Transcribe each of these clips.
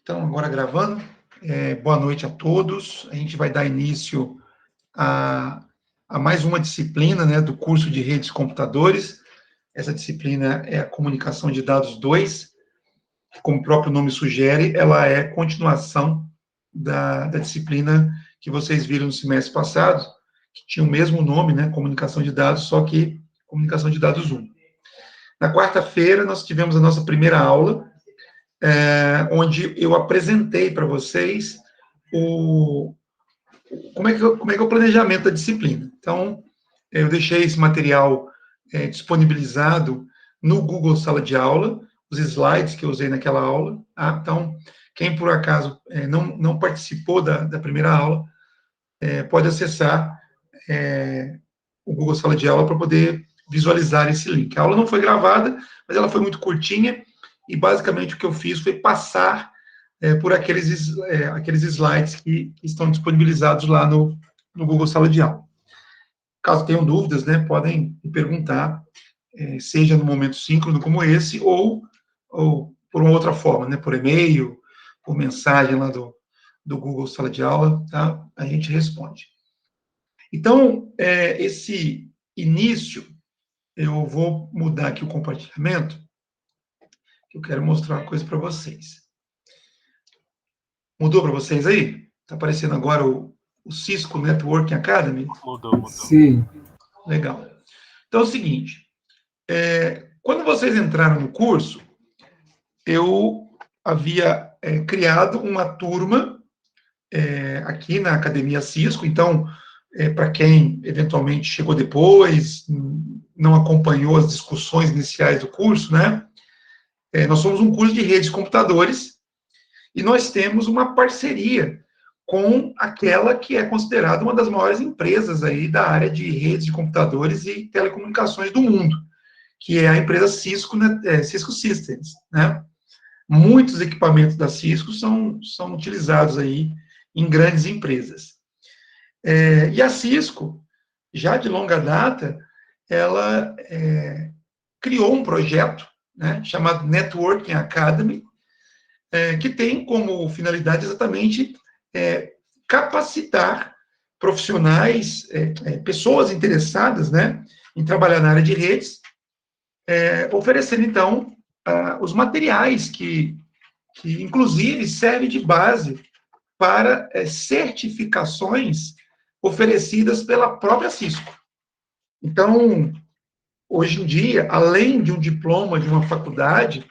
Então, agora gravando. Boa noite a todos. A gente vai dar início a mais uma disciplina, né, do curso de redes de computadores. Essa disciplina é a Comunicação de Dados 2, que, como o próprio nome sugere, ela é continuação da disciplina que vocês viram no semestre passado, que tinha o mesmo nome, né, Comunicação de Dados, só que Comunicação de Dados 1. Na quarta-feira, nós tivemos a nossa primeira aula, onde eu apresentei para vocês como é que é o planejamento da disciplina. Então, eu deixei esse material disponibilizado no Google Sala de Aula, os slides que eu usei naquela aula. Tá? Então, quem por acaso não participou da primeira aula, pode acessar o Google Sala de Aula para poder visualizar esse link. A aula não foi gravada, mas ela foi muito curtinha, e basicamente o que eu fiz foi passar por aqueles slides que estão disponibilizados lá no Google Sala de Aula. Caso tenham dúvidas, né, podem me perguntar, seja no momento síncrono como esse, ou por uma outra forma, né, por e-mail, por mensagem lá do Google Sala de Aula, tá? A gente responde. Então, esse início, eu vou mudar aqui o compartilhamento, que eu quero mostrar uma coisa para vocês. Mudou para vocês aí? Está aparecendo agora o Cisco Networking Academy? Mudou. Sim. Legal. Então é o seguinte, quando vocês entraram no curso, eu havia criado uma turma aqui na Academia Cisco. Então, para quem eventualmente chegou depois, não acompanhou as discussões iniciais do curso, né? Nós somos um curso de redes de computadores, e nós temos uma parceria com aquela que é considerada uma das maiores empresas aí da área de redes de computadores e telecomunicações do mundo, que é a empresa Cisco, né, Cisco Systems, né? Muitos equipamentos da Cisco são utilizados aí em grandes empresas. E a Cisco, já de longa data, ela criou um projeto, né, chamado Networking Academy, que tem como finalidade exatamente capacitar profissionais, pessoas interessadas, né, em trabalhar na área de redes, oferecendo, então, os materiais que inclusive, servem de base para certificações oferecidas pela própria Cisco. Então, hoje em dia, além de um diploma de uma faculdade,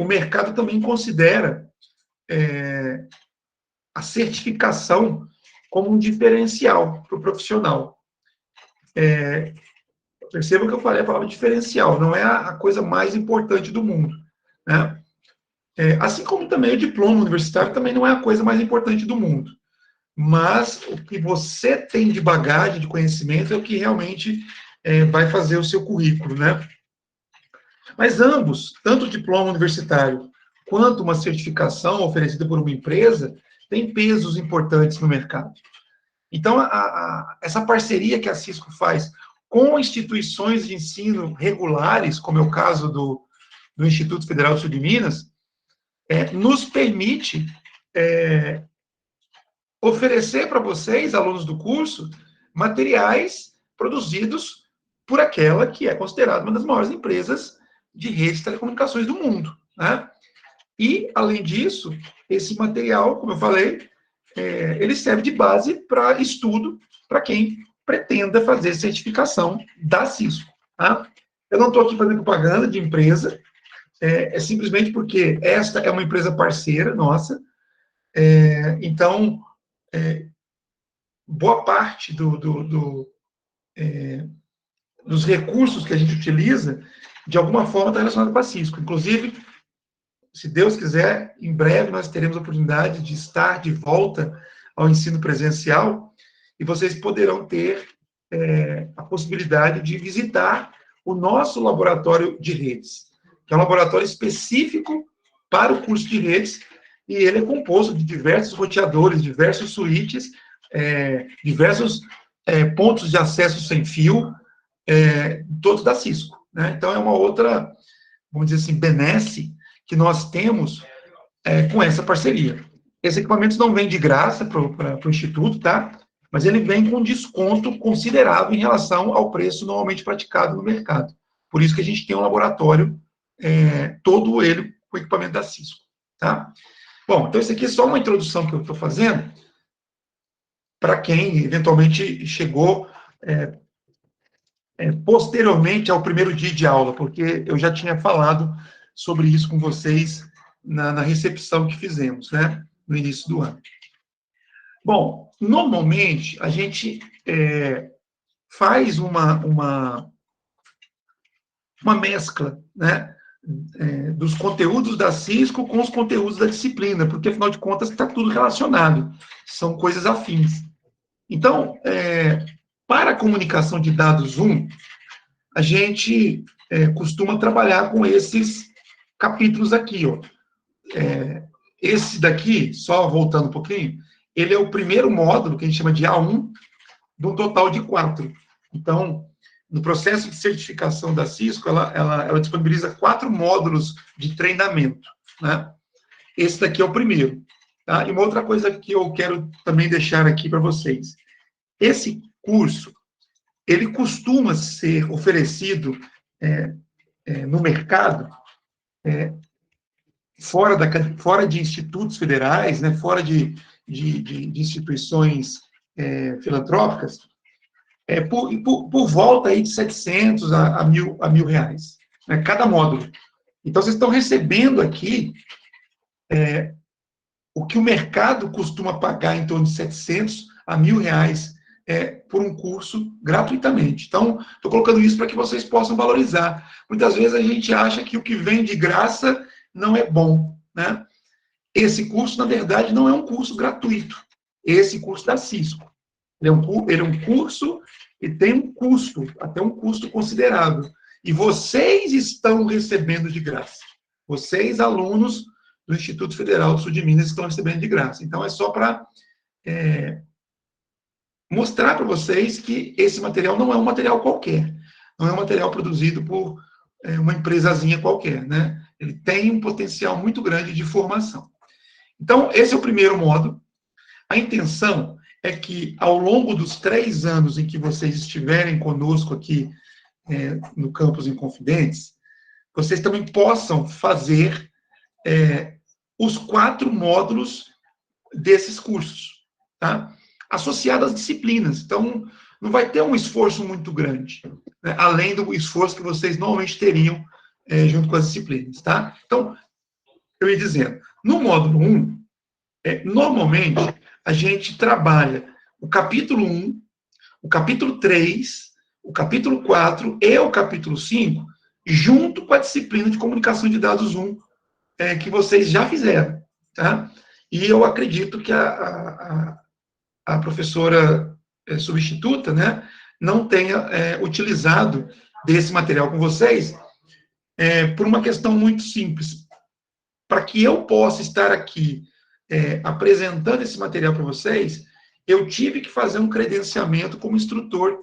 o mercado também considera a certificação como um diferencial para o profissional. Perceba que eu falei a palavra diferencial, não é a coisa mais importante do mundo, né? Assim como também o diploma universitário também não é a coisa mais importante do mundo. Mas o que você tem de bagagem, de conhecimento, é o que realmente vai fazer o seu currículo, né? Mas ambos, tanto o diploma universitário quanto uma certificação oferecida por uma empresa, têm pesos importantes no mercado. Então, essa parceria que a Cisco faz com instituições de ensino regulares, como é o caso do Instituto Federal do Sul de Minas, nos permite oferecer para vocês, alunos do curso, materiais produzidos por aquela que é considerada uma das maiores empresas de redes de telecomunicações do mundo, né? E, além disso, esse material, como eu falei, ele serve de base para estudo para quem pretenda fazer certificação da Cisco. Tá? Eu não estou aqui fazendo propaganda de empresa, simplesmente porque esta é uma empresa parceira nossa. Então, boa parte dos recursos que a gente utiliza, de alguma forma, está relacionado com a Cisco. Inclusive, se Deus quiser, em breve nós teremos a oportunidade de estar de volta ao ensino presencial, e vocês poderão ter a possibilidade de visitar o nosso laboratório de redes, que é um laboratório específico para o curso de redes, e ele é composto de diversos roteadores, diversos switches, diversos pontos de acesso sem fio, todos da Cisco, né? Então, é uma outra, vamos dizer assim, benesse que nós temos com essa parceria. Esse equipamento não vem de graça para o Instituto, tá? Mas ele vem com desconto considerável em relação ao preço normalmente praticado no mercado. Por isso que a gente tem um laboratório, todo ele com equipamento da Cisco, tá? Bom, então isso aqui é só uma introdução que eu estou fazendo para quem eventualmente chegou posteriormente ao primeiro dia de aula, porque eu já tinha falado sobre isso com vocês na recepção que fizemos, né, no início do ano. Bom, normalmente a gente faz uma mescla, né, dos conteúdos da Cisco com os conteúdos da disciplina, porque, afinal de contas, está tudo relacionado, são coisas afins. Então, para a comunicação de dados 1, a gente costuma trabalhar com esses capítulos aqui, ó. Esse daqui, só voltando um pouquinho, ele é o primeiro módulo, que a gente chama de A1, de um total de 4. Então, no processo de certificação da Cisco, ela disponibiliza 4 módulos de treinamento, né? Esse daqui é o primeiro. Tá? E uma outra coisa que eu quero também deixar aqui para vocês. Esse curso, ele costuma ser oferecido no mercado, fora de institutos federais, né, fora de instituições filantrópicas, por volta aí de 700 a mil reais, né, cada módulo. Então, vocês estão recebendo aqui o que o mercado costuma pagar em torno de 700 a R$ 1.000 por um curso gratuitamente. Então, estou colocando isso para que vocês possam valorizar. Muitas vezes a gente acha que o que vem de graça não é bom, né? Esse curso, na verdade, não é um curso gratuito. Esse curso da Cisco. Ele é um curso e tem um custo, até um custo considerável. E vocês estão recebendo de graça. Vocês, alunos do Instituto Federal do Sul de Minas, estão recebendo de graça. Então, é só para mostrar para vocês que esse material não é um material qualquer. Não é um material produzido por uma empresazinha qualquer, né? Ele tem um potencial muito grande de formação. Então, esse é o primeiro módulo. A intenção é que, ao longo dos 3 anos em que vocês estiverem conosco aqui no Campus Inconfidentes, vocês também possam fazer os 4 módulos desses cursos, tá? Associados às disciplinas. Então, não vai ter um esforço muito grande, né? Além do esforço que vocês normalmente teriam junto com as disciplinas, tá? Então, eu ia dizendo, no módulo 1, normalmente, a gente trabalha o capítulo 1, o capítulo 3, o capítulo 4 e o capítulo 5, junto com a disciplina de comunicação de dados 1, que vocês já fizeram, tá? E eu acredito que a professora substituta, né, não tenha utilizado desse material com vocês, por uma questão muito simples. Para que eu possa estar aqui apresentando esse material para vocês, eu tive que fazer um credenciamento como instrutor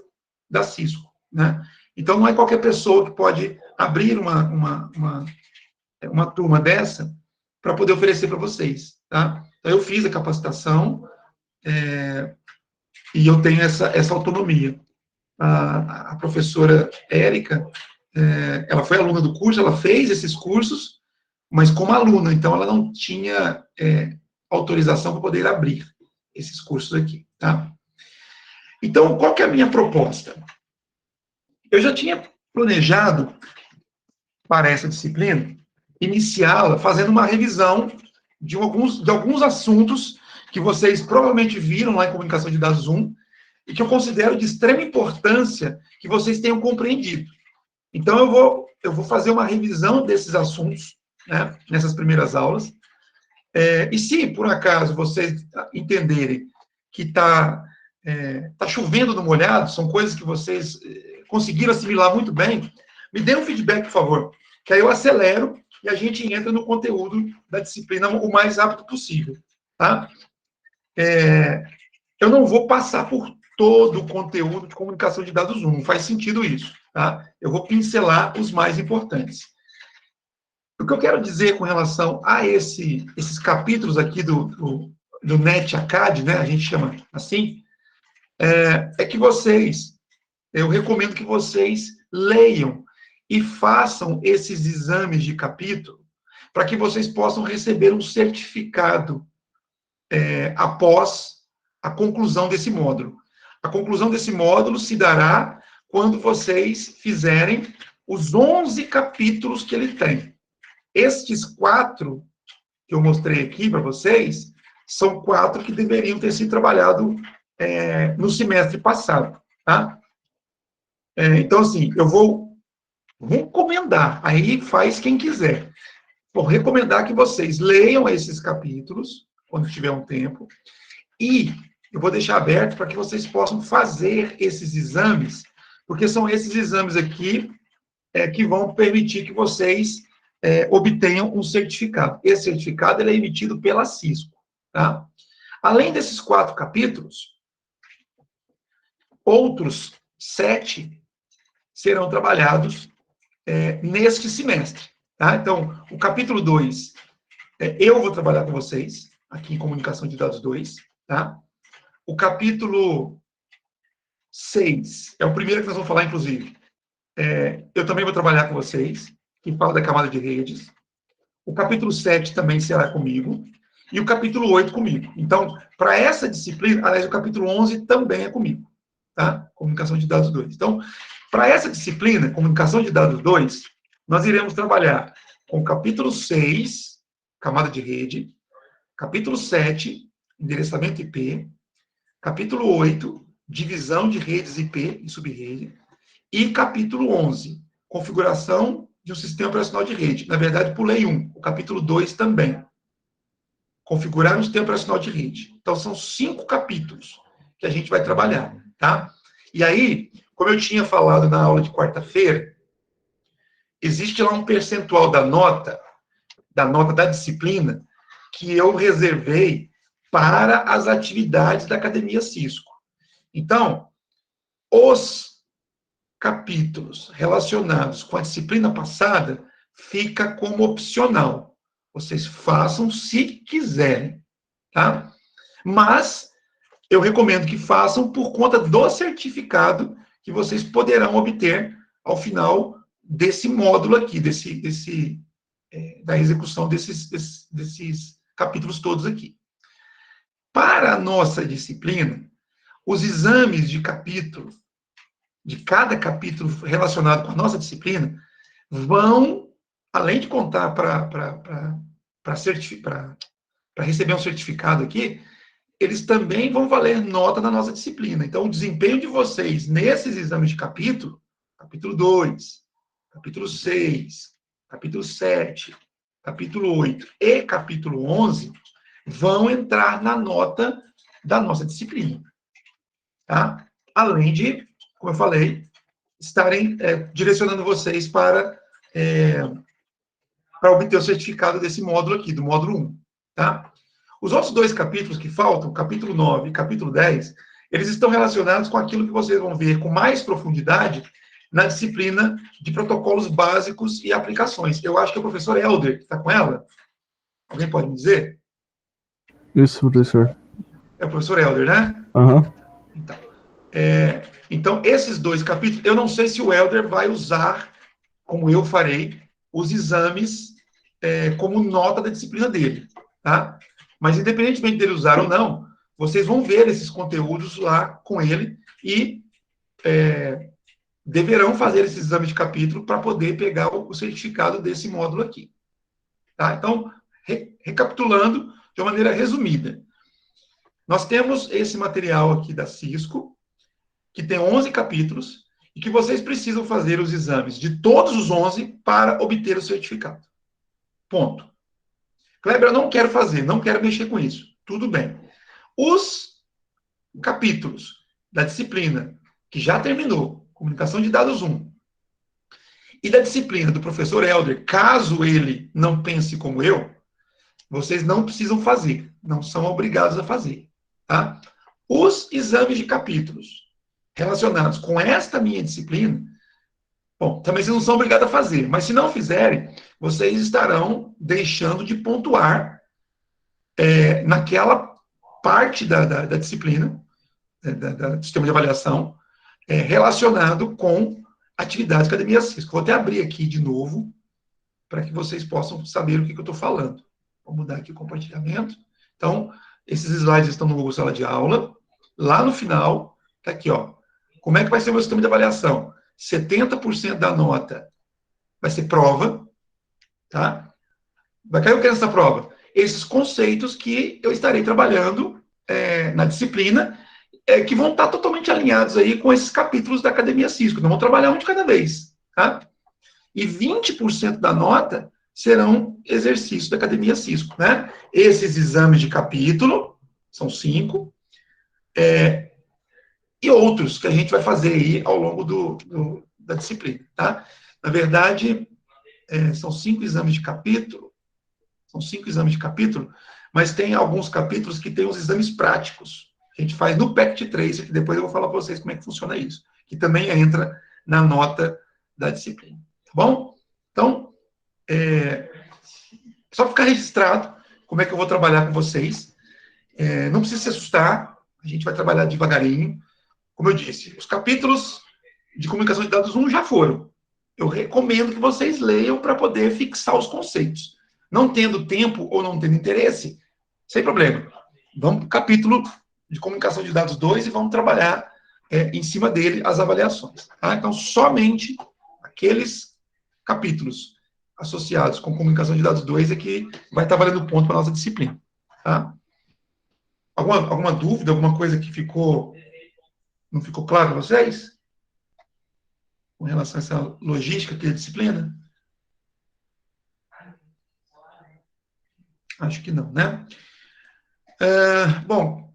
da Cisco, né? Então, não é qualquer pessoa que pode abrir uma turma dessa para poder oferecer para vocês, tá? Então, eu fiz a capacitação e eu tenho essa autonomia. A professora Érica, ela foi aluna do curso, ela fez esses cursos, mas como aluna, então ela não tinha autorização para poder abrir esses cursos aqui, tá? Então, qual que é a minha proposta? Eu já tinha planejado, para essa disciplina, iniciá-la fazendo uma revisão de alguns assuntos que vocês provavelmente viram lá em Comunicação de Dados 1 e que eu considero de extrema importância que vocês tenham compreendido. Então, eu vou fazer uma revisão desses assuntos, né, nessas primeiras aulas. E se, por acaso, vocês entenderem que tá chovendo no molhado, são coisas que vocês conseguiram assimilar muito bem, me dê um feedback, por favor, que aí eu acelero e a gente entra no conteúdo da disciplina o mais rápido possível, tá? Eu não vou passar por todo o conteúdo de comunicação de dados 1, não faz sentido isso, tá? Eu vou pincelar os mais importantes. O que eu quero dizer com relação a esses capítulos aqui do NET-ACAD, né, a gente chama assim, é que eu recomendo que vocês leiam e façam esses exames de capítulo para que vocês possam receber um certificado após a conclusão desse módulo. A conclusão desse módulo se dará quando vocês fizerem os 11 capítulos que ele tem. Estes 4 que eu mostrei aqui para vocês são 4 que deveriam ter sido trabalhados no semestre passado, tá? Então, assim, eu vou recomendar, aí faz quem quiser, vou recomendar que vocês leiam esses capítulos, quando tiver um tempo, e eu vou deixar aberto para que vocês possam fazer esses exames, porque são esses exames aqui que vão permitir que vocês obtenham um certificado. Esse certificado ele é emitido pela Cisco, tá? Além desses 4 capítulos, outros 7 serão trabalhados neste semestre, tá? Então, o capítulo 2, eu vou trabalhar com vocês, aqui em Comunicação de Dados 2, tá? O capítulo 6 é o primeiro que nós vamos falar, inclusive. Eu também vou trabalhar com vocês, que fala da camada de redes. O capítulo 7 também será comigo. E o capítulo 8 comigo. Então, para essa disciplina, aliás, o capítulo 11 também é comigo. Tá? Comunicação de Dados 2. Então, para essa disciplina, Comunicação de Dados 2, nós iremos trabalhar com o capítulo 6, camada de rede, capítulo 7, endereçamento IP, capítulo 8, divisão de redes IP e subrede, e capítulo 11, configuração de um sistema operacional de rede. Na verdade, pulei o capítulo 2 também. Configurar um sistema operacional de rede. Então, são 5 capítulos que a gente vai trabalhar, tá? E aí, como eu tinha falado na aula de quarta-feira, existe lá um percentual da nota da disciplina, que eu reservei para as atividades da Academia Cisco. Então, os capítulos relacionados com a disciplina passada fica como opcional. Vocês façam se quiserem, tá? Mas eu recomendo que façam por conta do certificado que vocês poderão obter ao final desse módulo aqui, da execução desses capítulos todos aqui. Para a nossa disciplina, os exames de capítulo, de cada capítulo relacionado com a nossa disciplina, vão, além de contar para receber um certificado aqui, eles também vão valer nota na nossa disciplina. Então, o desempenho de vocês nesses exames de capítulo 2, capítulo 6, capítulo 7, capítulo 8 e capítulo 11, vão entrar na nota da nossa disciplina. Tá? Além de, como eu falei, estarem direcionando vocês para obter o certificado desse módulo aqui, do módulo 1. Tá? Os outros 2 capítulos que faltam, capítulo 9 e capítulo 10, eles estão relacionados com aquilo que vocês vão ver com mais profundidade na disciplina de protocolos básicos e aplicações. Eu acho que é o professor Helder que está com ela. Alguém pode me dizer? Isso, professor. É o professor Helder, né? Aham. Então, esses 2 capítulos, eu não sei se o Helder vai usar, como eu farei, os exames como nota da disciplina dele, tá? Mas, independentemente dele usar ou não, vocês vão ver esses conteúdos lá com ele e deverão fazer esse exame de capítulo para poder pegar o certificado desse módulo aqui. Tá? Então, recapitulando de uma maneira resumida, nós temos esse material aqui da Cisco, que tem 11 capítulos, e que vocês precisam fazer os exames de todos os 11 para obter o certificado. Ponto. Kleber, eu não quero fazer, não quero mexer com isso. Tudo bem. Os capítulos da disciplina que já terminou, Comunicação de Dados 1, e da disciplina do professor Helder, caso ele não pense como eu, vocês não precisam fazer, não são obrigados a fazer. Tá? Os exames de capítulos relacionados com esta minha disciplina Bom, também vocês não são obrigados a fazer, mas se não fizerem, vocês estarão deixando de pontuar naquela parte da disciplina, do sistema de avaliação, relacionado com atividades da Academia Cisco. Vou até abrir aqui de novo, para que vocês possam saber o que eu estou falando. Vou mudar aqui o compartilhamento. Então, esses slides estão no Google Sala de Aula. Lá no final, está aqui, ó. Como é que vai ser o meu sistema de avaliação? 70% da nota vai ser prova, tá? Vai cair o que nessa prova? Esses conceitos que eu estarei trabalhando na disciplina, que vão estar totalmente alinhados aí com esses capítulos da Academia Cisco. Nós vamos trabalhar um de cada vez, tá? E 20% da nota serão exercícios da Academia Cisco, né? Esses exames de capítulo, são 5, e outros que a gente vai fazer aí ao longo da disciplina, tá? Na verdade, são 5 exames de capítulo, mas tem alguns capítulos que tem os exames práticos. A gente faz no PECT 3, que depois eu vou falar para vocês como é que funciona isso, que também entra na nota da disciplina. Tá bom? Então, só para ficar registrado como é que eu vou trabalhar com vocês. Não precisa se assustar, a gente vai trabalhar devagarinho. Como eu disse, os capítulos de comunicação de dados 1 já foram. Eu recomendo que vocês leiam para poder fixar os conceitos. Não tendo tempo ou não tendo interesse, sem problema. Vamos para o capítulo de comunicação de dados 2 e vamos trabalhar em cima dele as avaliações. Tá? Então, somente aqueles capítulos associados com comunicação de dados 2 é que vai estar valendo ponto para a nossa disciplina. Tá? Alguma dúvida, alguma coisa que não ficou claro para vocês? Com relação a essa logística aqui da disciplina? Acho que não, né? Bom,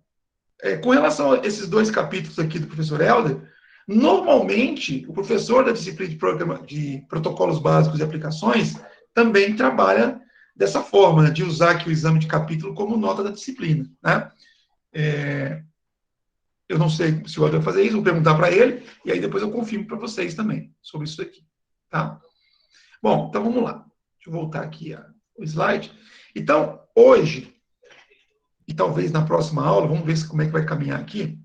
com relação a esses 2 capítulos aqui do professor Helder, normalmente o professor da disciplina de protocolos básicos e aplicações também trabalha dessa forma, né, de usar aqui o exame de capítulo como nota da disciplina, né? Eu não sei se o Helder vai fazer isso, vou perguntar para ele, e aí depois eu confirmo para vocês também sobre isso aqui, tá? Bom, então vamos lá. Deixa eu voltar aqui o slide. Então, hoje, e talvez na próxima aula, vamos ver como é que vai caminhar aqui,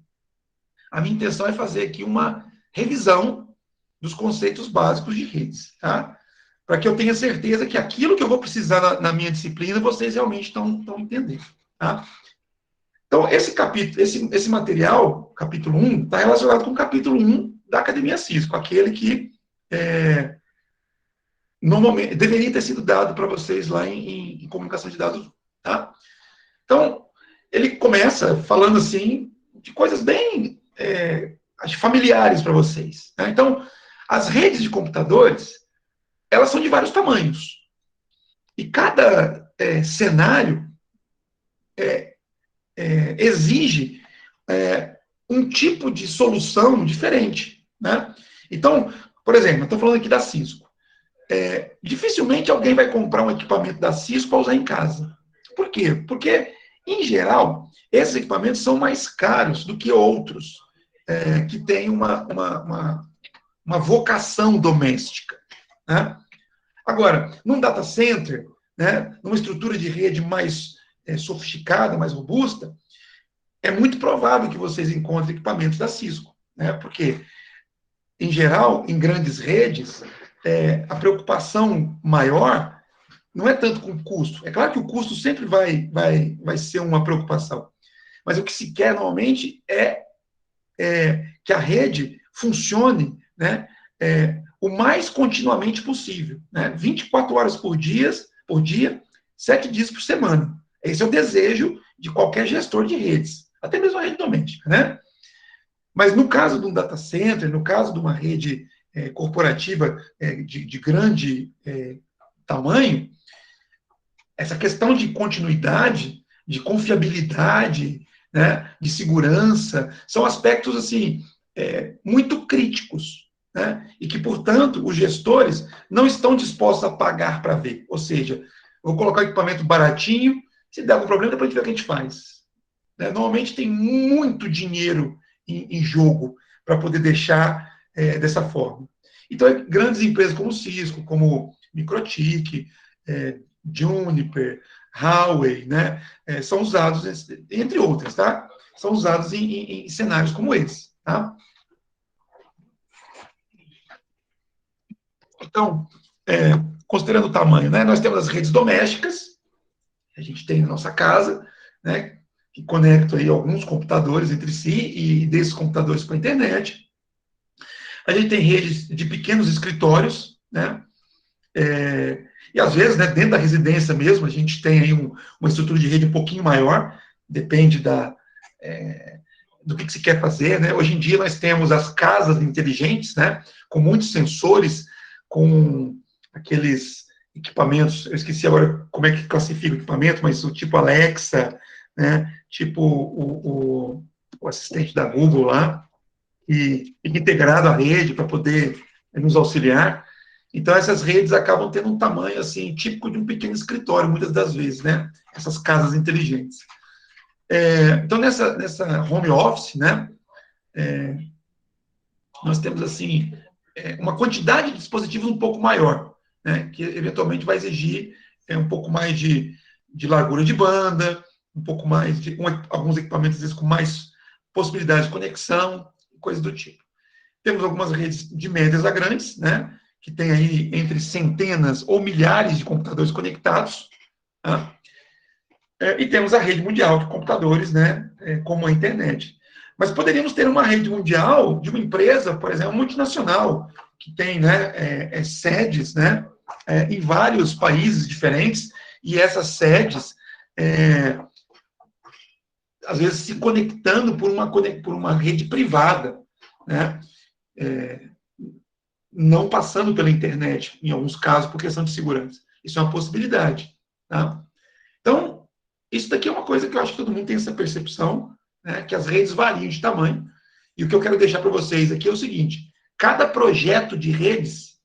a minha intenção é fazer aqui uma revisão dos conceitos básicos de redes, tá? Para que eu tenha certeza que aquilo que eu vou precisar na minha disciplina, vocês realmente estão entendendo, tá? Então, esse capítulo, esse material, capítulo 1, está relacionado com o capítulo 1 da Academia Cisco, aquele que normalmente deveria ter sido dado para vocês lá em comunicação de dados, tá? Então, ele começa falando assim de coisas bem acho, familiares para vocês, né? Então, as redes de computadores, elas são de vários tamanhos. E cada cenário exige um tipo de solução diferente, né? Então, por exemplo, eu estou falando aqui da Cisco. Dificilmente alguém vai comprar um equipamento da Cisco para usar em casa. Por quê? Porque, em geral, esses equipamentos são mais caros do que outros que têm uma vocação doméstica, né? Agora, num data center, né, numa estrutura de rede mais sofisticada, mais robusta, é muito provável que vocês encontrem equipamentos da Cisco, né? Porque, em geral, em grandes redes, a preocupação maior não é tanto com o custo. É claro que o custo sempre vai ser uma preocupação, mas o que se quer normalmente é que a rede funcione, né, o mais continuamente possível, né? 24 horas por dia, 7 dias por semana. Esse é o desejo de qualquer gestor de redes, até mesmo a rede doméstica, né? Mas no caso de um data center, no caso de uma rede corporativa de grande tamanho, essa questão de continuidade, de confiabilidade, né, de segurança, são aspectos assim muito críticos, né, e que, portanto, os gestores não estão dispostos a pagar para ver. Ou seja, eu vou colocar o equipamento baratinho, se der algum problema, depois a gente vê o que a gente faz. Né? Normalmente tem muito dinheiro em jogo para poder deixar dessa forma. Então, grandes empresas como Cisco, como Microtik, Juniper, Huawei, né, são usados, entre outras, tá? São usados em cenários como esse, tá? Então, considerando o tamanho, né, nós temos as redes domésticas, que a gente tem na nossa casa, né, que conectam aí alguns computadores entre si e desses computadores com a internet. A gente tem redes de pequenos escritórios, né, e às vezes, né, dentro da residência mesmo, a gente tem aí uma estrutura de rede um pouquinho maior, depende do que se quer fazer, né? Hoje em dia nós temos as casas inteligentes, né, com muitos sensores, com aqueles equipamentos, eu esqueci agora como é que classifica o equipamento, mas o tipo Alexa, né, tipo o assistente da Google lá, e integrado à rede para poder nos auxiliar. Então, essas redes acabam tendo um tamanho, assim, típico de um pequeno escritório, muitas das vezes, né? Essas casas inteligentes. Então, nessa home office, né, nós temos, assim, uma quantidade de dispositivos um pouco maior, né, que eventualmente vai exigir um pouco mais de largura de banda, um pouco mais de alguns equipamentos, às vezes, com mais possibilidade de conexão, coisas do tipo. Temos algumas redes de médias a grandes, né, que tem aí entre centenas ou milhares de computadores conectados, tá? E temos a rede mundial de computadores, né, como a internet. Mas poderíamos ter uma rede mundial de uma empresa, por exemplo, multinacional, que tem, né, sedes, né, em vários países diferentes, e essas sedes, às vezes, se conectando por uma rede privada, né, não passando pela internet, em alguns casos, por questão de segurança. Isso é uma possibilidade. Tá? Então, isso daqui é uma coisa que eu acho que todo mundo tem essa percepção, né, que as redes variam de tamanho. E o que eu quero deixar para vocês aqui é o seguinte: cada projeto de redes,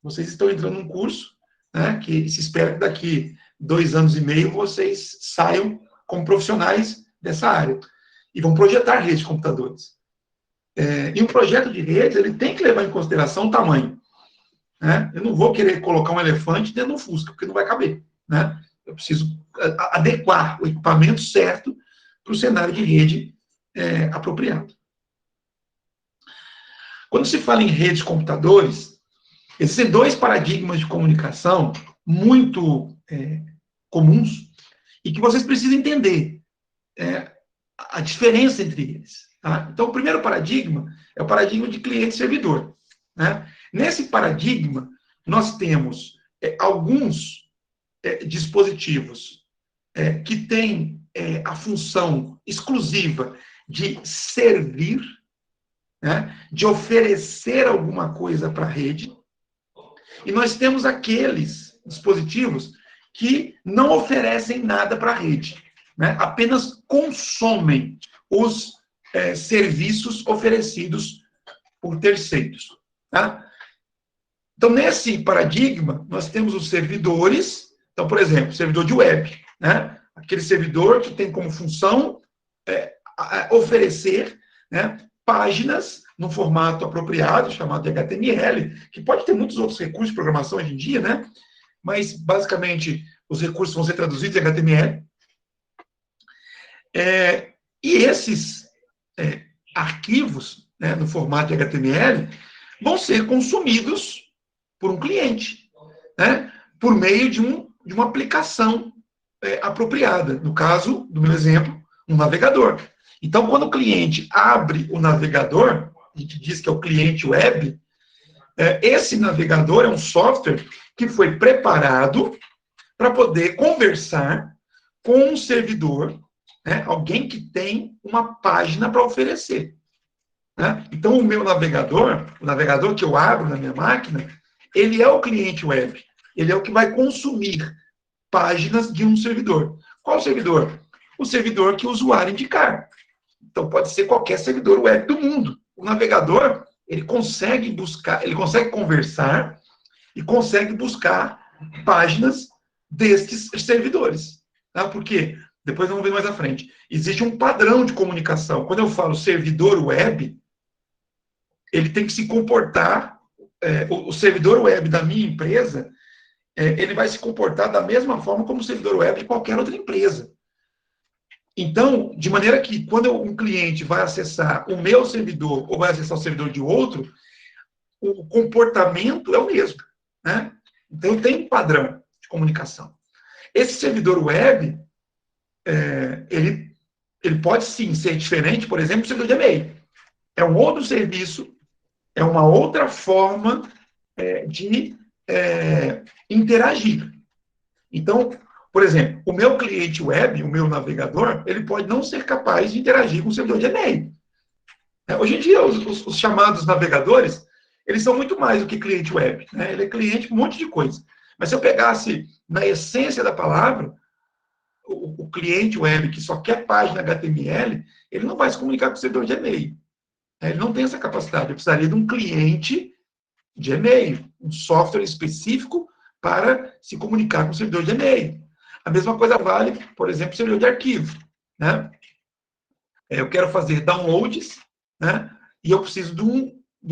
vocês estão entrando num curso, né, que se espera que daqui 2 anos e meio vocês saiam como profissionais dessa área e vão projetar redes de computadores. E um projeto de redes, ele tem que levar em consideração o tamanho. Né? Eu não vou querer colocar um elefante dentro de um Fusca, porque não vai caber. Né? Eu preciso adequar o equipamento certo para o cenário de rede apropriado. Quando se fala em redes de computadores, existem 2 paradigmas de comunicação muito comuns e que vocês precisam entender a diferença entre eles. Tá? Então, o primeiro paradigma é o paradigma de cliente-servidor. Né? Nesse paradigma, nós temos alguns dispositivos que têm a função exclusiva de servir, né? De oferecer alguma coisa para a rede, e nós temos aqueles dispositivos que não oferecem nada para a rede, né? Apenas consomem os serviços oferecidos por terceiros. Tá? Então, nesse paradigma, nós temos os servidores. Então, por exemplo, servidor de web, né? Aquele servidor que tem como função oferecer, né, páginas no formato apropriado, chamado de HTML, que pode ter muitos outros recursos de programação hoje em dia, né? Mas, basicamente, os recursos vão ser traduzidos em HTML. E esses arquivos, né, no formato de HTML, vão ser consumidos por um cliente, né, por meio de uma aplicação apropriada. No caso do meu exemplo, um navegador. Então, quando o cliente abre o navegador, a gente diz que é o cliente web, esse navegador é um software que foi preparado para poder conversar com um servidor, né, alguém que tem uma página para oferecer. Né? Então, o meu navegador, o navegador que eu abro na minha máquina, ele é o cliente web. Ele é o que vai consumir páginas de um servidor. Qual servidor? O servidor que o usuário indicar. Então, pode ser qualquer servidor web do mundo. O navegador, ele consegue buscar, ele consegue conversar e consegue buscar páginas destes servidores. Tá? Por quê? Depois vamos ver mais à frente. Existe um padrão de comunicação. Quando eu falo servidor web, ele tem que se comportar o servidor web da minha empresa, ele vai se comportar da mesma forma como o servidor web de qualquer outra empresa. Então, de maneira que quando um cliente vai acessar o meu servidor ou vai acessar o servidor de outro, o comportamento é o mesmo, né? Então, eu tenho um padrão de comunicação. Esse servidor web, ele pode sim ser diferente, por exemplo, do servidor de e-mail. É um outro serviço, é uma outra forma de interagir. Então, por exemplo, o meu cliente web, o meu navegador, ele pode não ser capaz de interagir com o servidor de e-mail. Hoje em dia, os chamados navegadores, eles são muito mais do que cliente web. Né? Ele é cliente com um monte de coisa. Mas se eu pegasse, na essência da palavra, o cliente web que só quer página HTML, ele não vai se comunicar com o servidor de e-mail. Ele não tem essa capacidade. Eu precisaria de um cliente de e-mail, um software específico para se comunicar com o servidor de e-mail. A mesma coisa vale, por exemplo, o servidor de arquivo. Né? Eu quero fazer downloads, né? E eu preciso de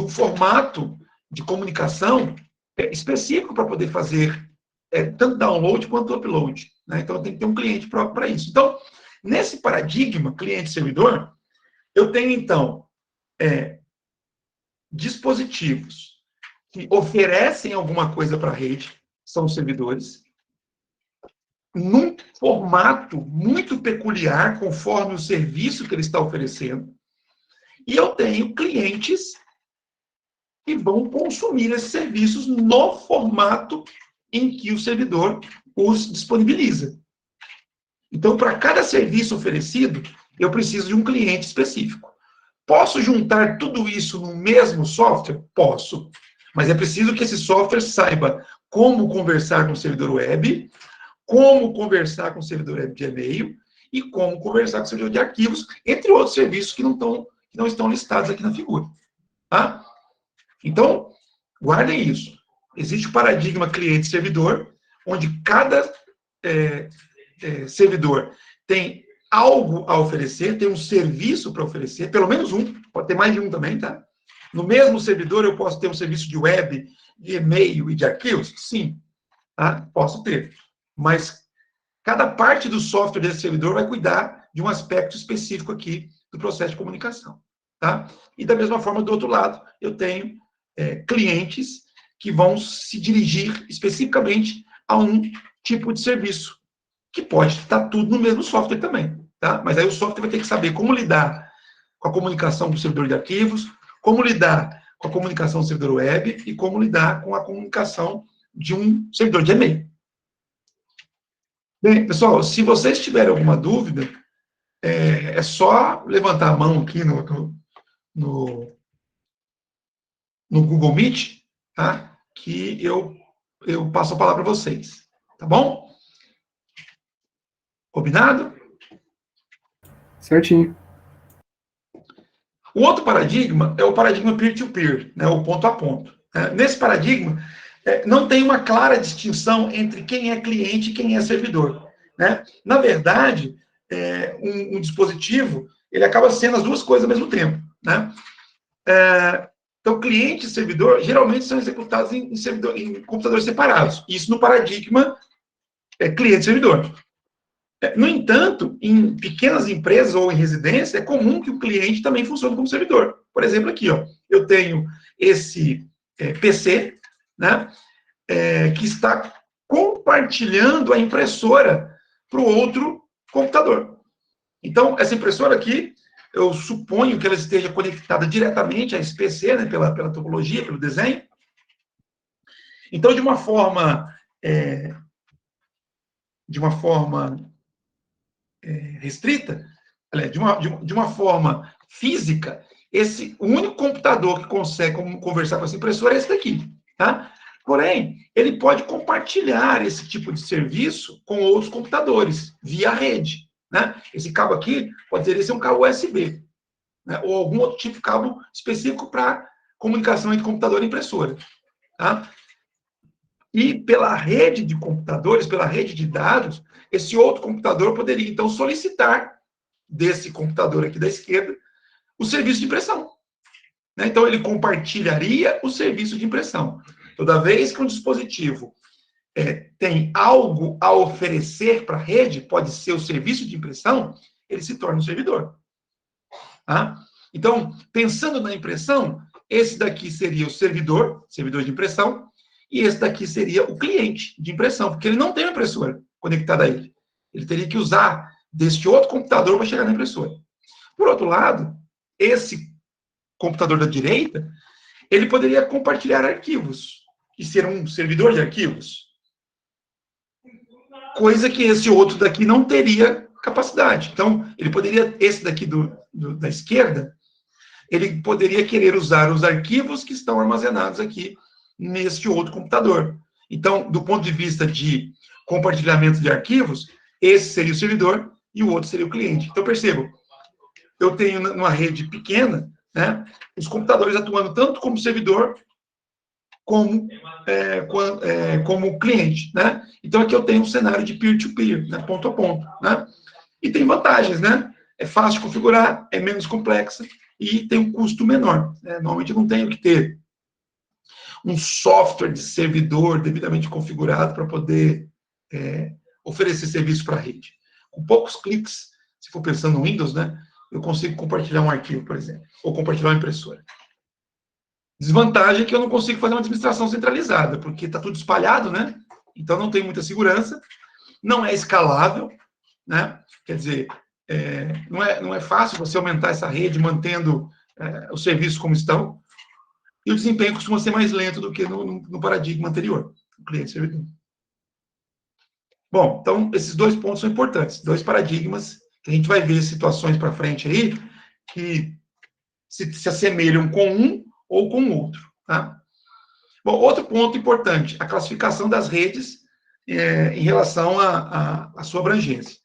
um formato de comunicação específico para poder fazer tanto download quanto upload. Né? Então, eu tenho que ter um cliente próprio para isso. Então, nesse paradigma, cliente-servidor, eu tenho, então, dispositivos que oferecem alguma coisa para a rede, são os servidores, num formato muito peculiar, conforme o serviço que ele está oferecendo, e eu tenho clientes que vão consumir esses serviços no formato em que o servidor os disponibiliza. Então, para cada serviço oferecido, eu preciso de um cliente específico. Posso juntar tudo isso no mesmo software? Posso. Mas é preciso que esse software saiba como conversar com o servidor web, como conversar com o servidor web de e-mail e como conversar com o servidor de arquivos, entre outros serviços que não estão listados aqui na figura. Tá? Então, guardem isso. Existe o paradigma cliente-servidor, onde cada servidor tem algo a oferecer, tem um serviço para oferecer, pelo menos um, pode ter mais de um também, tá? No mesmo servidor eu posso ter um serviço de web, de e-mail e de arquivos? Sim, tá? Posso ter. Mas cada parte do software desse servidor vai cuidar de um aspecto específico aqui do processo de comunicação, tá? E da mesma forma, do outro lado, eu tenho clientes que vão se dirigir especificamente a um tipo de serviço, que pode estar tudo no mesmo software também, tá? Mas aí o software vai ter que saber como lidar com a comunicação do servidor de arquivos, como lidar com a comunicação do servidor web e como lidar com a comunicação de um servidor de e-mail. Bem, pessoal, se vocês tiverem alguma dúvida, é só levantar a mão aqui no Google Meet, tá? Que eu passo a palavra para vocês, tá bom? Combinado? Certinho. O outro paradigma é o paradigma peer-to-peer, né, o ponto a ponto. Nesse paradigma, não tem uma clara distinção entre quem é cliente e quem é servidor. Né? Na verdade, um dispositivo, ele acaba sendo as duas coisas ao mesmo tempo. Né? Então, cliente e servidor, geralmente são executados em computadores separados. Isso no paradigma cliente-servidor. No entanto, em pequenas empresas ou em residência, é comum que o cliente também funcione como servidor. Por exemplo, aqui, ó, eu tenho esse PC, né, que está compartilhando a impressora para o outro computador. Então, essa impressora aqui, eu suponho que ela esteja conectada diretamente a esse PC, né, pela topologia, pelo desenho. Então, de uma forma restrita, de uma forma física, o único computador que consegue conversar com essa impressora é esse daqui, tá? Porém, ele pode compartilhar esse tipo de serviço com outros computadores, via rede, né? Esse cabo aqui pode ser um cabo USB, né? Ou algum outro tipo de cabo específico para comunicação entre computador e impressora, tá? E pela rede de computadores, pela rede de dados, esse outro computador poderia, então, solicitar desse computador aqui da esquerda o serviço de impressão. né? Então, ele compartilharia o serviço de impressão. Toda vez que um dispositivo tem algo a oferecer para a rede, pode ser o serviço de impressão, ele se torna um servidor. Tá? Então, pensando na impressão, esse daqui seria o servidor de impressão, e esse daqui seria o cliente de impressão, porque ele não tem uma impressora conectada a ele. Ele teria que usar deste outro computador para chegar na impressora. Por outro lado, esse computador da direita, ele poderia compartilhar arquivos, e ser um servidor de arquivos. Coisa que esse outro daqui não teria capacidade. Então, ele poderia, esse daqui da esquerda, ele poderia querer usar os arquivos que estão armazenados aqui neste outro computador. Então, do ponto de vista de compartilhamento de arquivos, esse seria o servidor e o outro seria o cliente. Então, percebam, eu tenho numa rede pequena, né, os computadores atuando tanto como servidor como cliente, né? Então, aqui eu tenho um cenário de peer-to-peer, né, ponto a ponto, né? E tem vantagens, né? É fácil de configurar, é menos complexa e tem um custo menor, né? Normalmente eu não tenho que ter um software de servidor devidamente configurado para poder oferecer serviço para a rede. Com poucos cliques, se for pensando no Windows, né, eu consigo compartilhar um arquivo, por exemplo, ou compartilhar uma impressora. Desvantagem é que eu não consigo fazer uma administração centralizada, porque está tudo espalhado, né? Então não tem muita segurança, não é escalável, né? Quer dizer, não é fácil você aumentar essa rede mantendo os serviços como estão, e o desempenho costuma ser mais lento do que no paradigma anterior, o cliente-servidor. Bom, então, esses dois pontos são importantes, dois paradigmas, que a gente vai ver situações para frente aí, que se assemelham com um ou com o outro. Tá? Bom, outro ponto importante, a classificação das redes em relação à sua abrangência.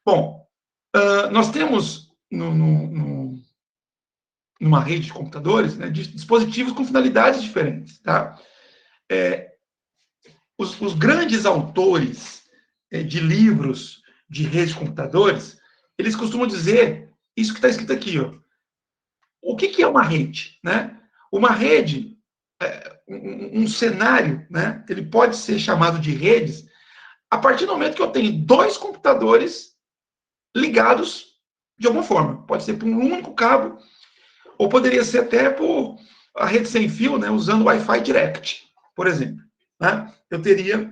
Bom, nós temos numa rede de computadores, né, de dispositivos com finalidades diferentes. Tá? Os grandes autores de livros de redes de computadores, eles costumam dizer isso que está escrito aqui, ó. O que é uma rede? Né? Uma rede, um cenário, né, ele pode ser chamado de redes a partir do momento que eu tenho dois computadores ligados de alguma forma. Pode ser por um único cabo, ou poderia ser até por a rede sem fio, né, usando o Wi-Fi Direct, por exemplo. Né? Eu teria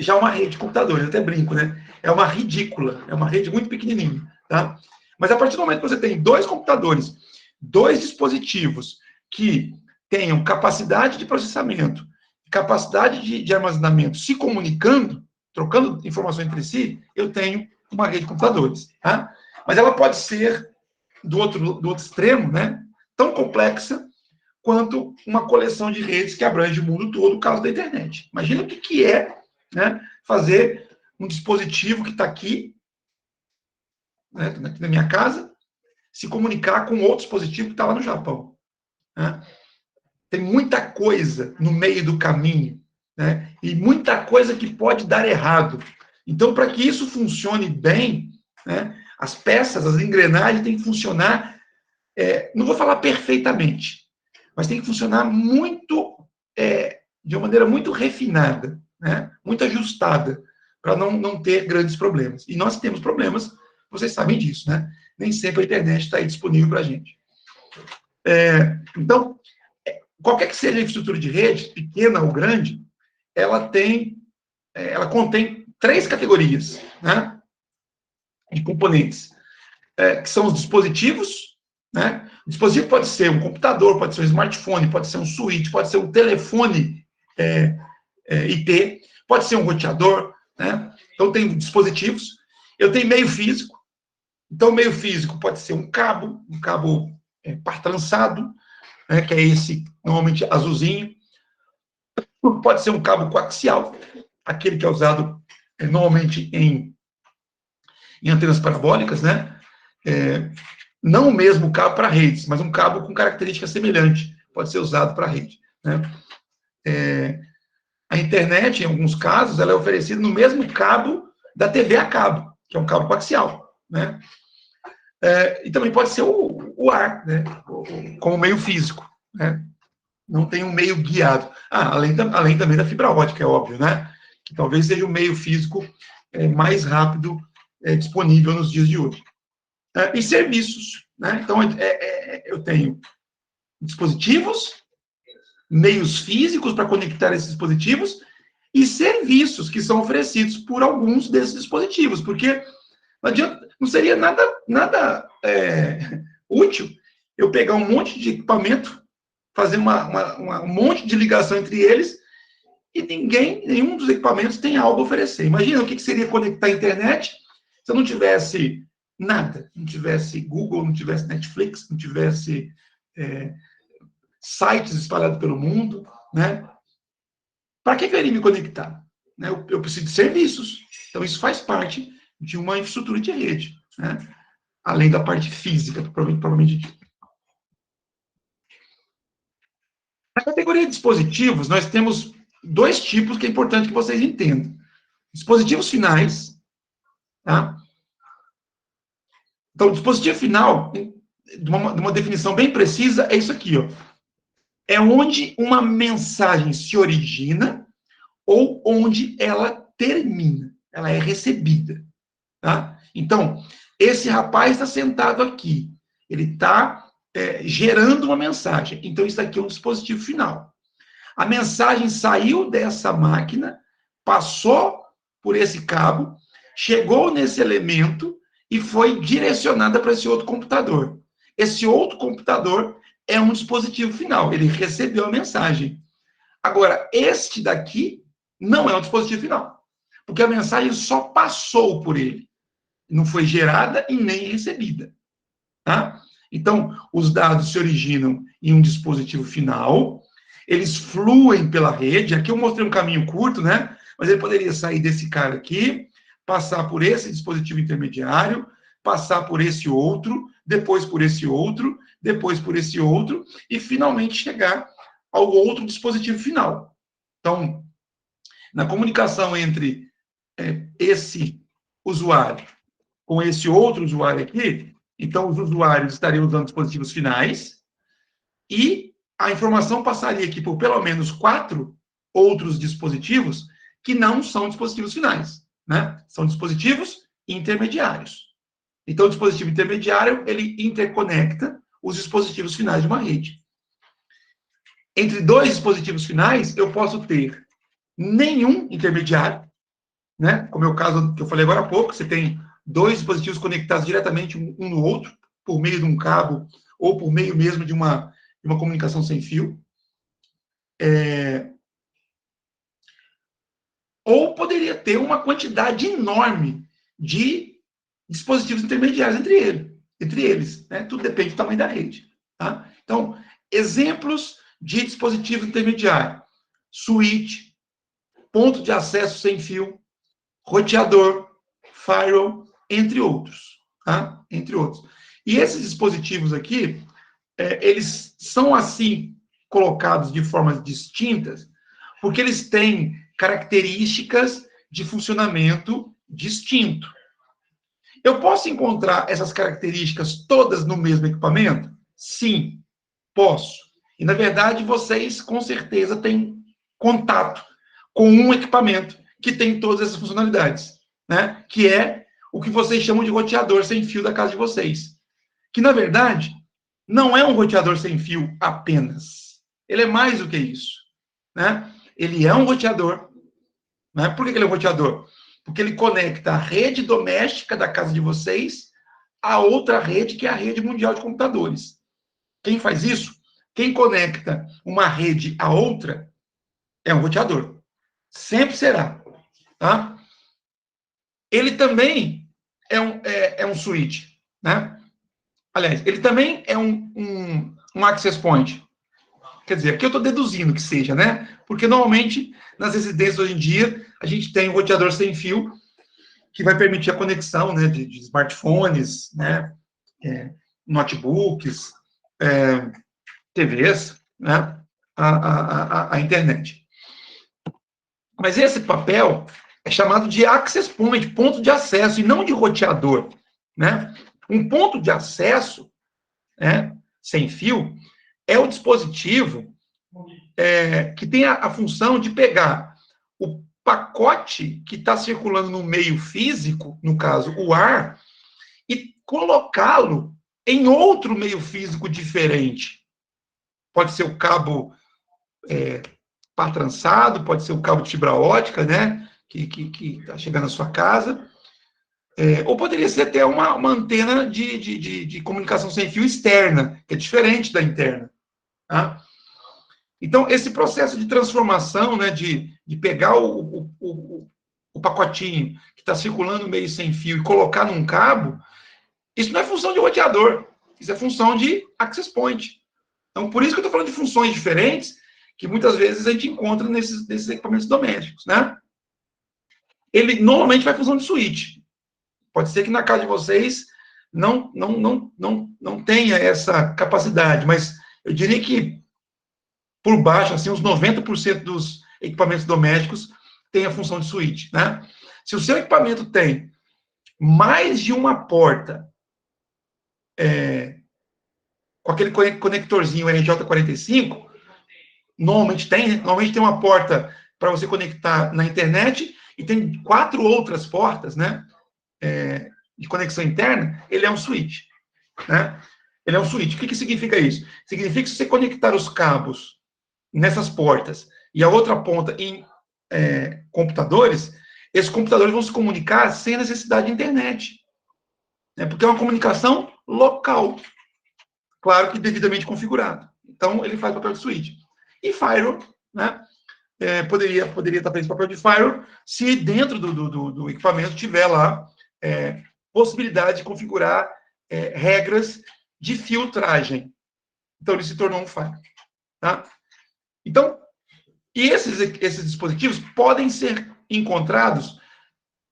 já uma rede de computadores, eu até brinco, né? É uma ridícula, é uma rede muito pequenininha, tá? Mas a partir do momento que você tem dois computadores, dois dispositivos que tenham capacidade de processamento, capacidade de armazenamento, se comunicando, trocando informações entre si, eu tenho uma rede de computadores, tá? Mas ela pode ser, do outro extremo, né? Tão complexa quanto uma coleção de redes que abrange o mundo todo, o caso da internet. Imagina o que é, né, fazer um dispositivo que está aqui, né, aqui na minha casa, se comunicar com outro dispositivo que está lá no Japão. Né? Tem muita coisa no meio do caminho, né, e muita coisa que pode dar errado. Então, para que isso funcione bem, né, as peças, as engrenagens têm que funcionar, não vou falar perfeitamente, mas tem que funcionar muito, de uma maneira muito refinada, né? Muito ajustada, para não ter grandes problemas. E nós temos problemas, vocês sabem disso, né? Nem sempre a internet está aí disponível para a gente. Então, qualquer que seja a infraestrutura de rede, pequena ou grande, ela contém 3 categorias, né, de componentes, que são os dispositivos, né? O dispositivo pode ser um computador, pode ser um smartphone, pode ser um switch, pode ser um telefone IP, pode ser um roteador, né? Então, tem dispositivos. Eu tenho meio físico. Então, o meio físico pode ser um cabo par trançado, né, que é esse, normalmente, azulzinho. Pode ser um cabo coaxial, aquele que é usado normalmente em antenas parabólicas, né? Não o mesmo cabo para redes, mas um cabo com característica semelhante, pode ser usado para rede. Né? A internet, em alguns casos, ela é oferecida no mesmo cabo da TV a cabo, que é um cabo coaxial. Né? E também pode ser o ar, né? Como meio físico, né? Não tem um meio guiado. Além também da fibra ótica, é óbvio, né? Que talvez seja o meio físico mais rápido disponível nos dias de hoje. E serviços, né? Então, eu tenho dispositivos, meios físicos para conectar esses dispositivos e serviços que são oferecidos por alguns desses dispositivos, porque não seria nada útil eu pegar um monte de equipamento, fazer um monte de ligação entre eles e nenhum dos equipamentos tem algo a oferecer. Imagina o que seria conectar a internet se eu não tivesse nada, não tivesse Google, não tivesse Netflix, não tivesse sites espalhados pelo mundo, né? Para que eu iria me conectar? Né? Eu preciso de serviços. Então, isso faz parte de uma infraestrutura de rede, né? Além da parte física, provavelmente dita. Na categoria de dispositivos, nós temos dois tipos que é importante que vocês entendam. Dispositivos finais, tá? Então, o dispositivo final, de uma definição bem precisa, é isso aqui, ó. É onde uma mensagem se origina ou onde ela termina. Ela é recebida, tá? Então, esse rapaz está sentado aqui. Ele está gerando uma mensagem. Então, isso aqui é um dispositivo final. A mensagem saiu dessa máquina, passou por esse cabo, chegou nesse elemento e foi direcionada para esse outro computador. Esse outro computador é um dispositivo final. Ele recebeu a mensagem. Agora, este daqui não é um dispositivo final, porque a mensagem só passou por ele. Não foi gerada e nem recebida. Tá? Então, os dados se originam em um dispositivo final, eles fluem pela rede. Aqui eu mostrei um caminho curto, né? Mas ele poderia sair desse cara aqui, passar por esse dispositivo intermediário, passar por esse outro, depois por esse outro, depois por esse outro, e finalmente chegar ao outro dispositivo final. Então, na comunicação entre esse usuário com esse outro usuário aqui, então os usuários estariam usando dispositivos finais e a informação passaria aqui por pelo menos 4 outros dispositivos que não são dispositivos finais, né? São dispositivos intermediários. Então, o dispositivo intermediário, ele interconecta os dispositivos finais de uma rede. Entre dois dispositivos finais, eu posso ter nenhum intermediário, né? Como é o caso que eu falei agora há pouco, você tem dois dispositivos conectados diretamente um no outro, por meio de um cabo, ou por meio mesmo de uma comunicação sem fio. Ou poderia ter uma quantidade enorme de dispositivos intermediários entre eles. Né? Tudo depende do tamanho da rede. Tá? Então, exemplos de dispositivo intermediário. Switch, ponto de acesso sem fio, roteador, firewall, entre outros. Tá? Entre outros. E esses dispositivos aqui, eles são assim colocados de formas distintas, porque eles têm características de funcionamento distinto. Eu posso encontrar essas características todas no mesmo equipamento? Sim, posso. E, na verdade, vocês, com certeza, têm contato com um equipamento que tem todas essas funcionalidades, né? Que é o que vocês chamam de roteador sem fio da casa de vocês. Que, na verdade, não é um roteador sem fio apenas. Ele é mais do que isso, né? Ele é um roteador. Né? Por que ele é um roteador? Porque ele conecta a rede doméstica da casa de vocês a outra rede, que é a rede mundial de computadores. Quem faz isso? Quem conecta uma rede a outra é um roteador. Sempre será. Tá? Ele também é um switch. Né? Aliás, ele também é um access point. Quer dizer, aqui eu estou deduzindo que seja, né? Porque normalmente nas residências hoje em dia a gente tem um roteador sem fio que vai permitir a conexão, né, de smartphones, né, notebooks, TVs, né, a internet. Mas esse papel é chamado de access point, ponto de acesso, e não de roteador, né? Um ponto de acesso, né, sem fio é o dispositivo que tem a função de pegar o pacote que está circulando no meio físico, no caso, o ar, e colocá-lo em outro meio físico diferente. Pode ser o cabo patrançado, pode ser o cabo de fibra ótica, né, que está chegando à sua casa, ou poderia ser até uma antena de comunicação sem fio externa, que é diferente da interna. Tá? Então, esse processo de transformação, né, de pegar o pacotinho que está circulando meio sem fio e colocar num cabo, isso não é função de roteador, isso é função de access point. Então, por isso que eu estou falando de funções diferentes, que muitas vezes a gente encontra nesses equipamentos domésticos, né? Ele normalmente vai função de switch. Pode ser que na casa de vocês não tenha essa capacidade, mas eu diria que por baixo, assim, uns 90% dos equipamentos domésticos têm a função de switch, né? Se o seu equipamento tem mais de uma porta com aquele conectorzinho RJ45, normalmente tem uma porta para você conectar na internet e tem 4 outras portas, né, de conexão interna, ele é um switch, né? Ele é um switch. O que significa isso? Significa que se você conectar os cabos nessas portas e a outra ponta em computadores, esses computadores vão se comunicar sem necessidade de internet, né? Porque é uma comunicação local, claro que devidamente configurado. Então, ele faz papel de switch. E firewall, né? Poderia estar fazendo papel de firewall se dentro do equipamento tiver lá possibilidade de configurar regras de filtragem. Então, ele se tornou um firewall. Tá? Então, e esses dispositivos podem ser encontrados,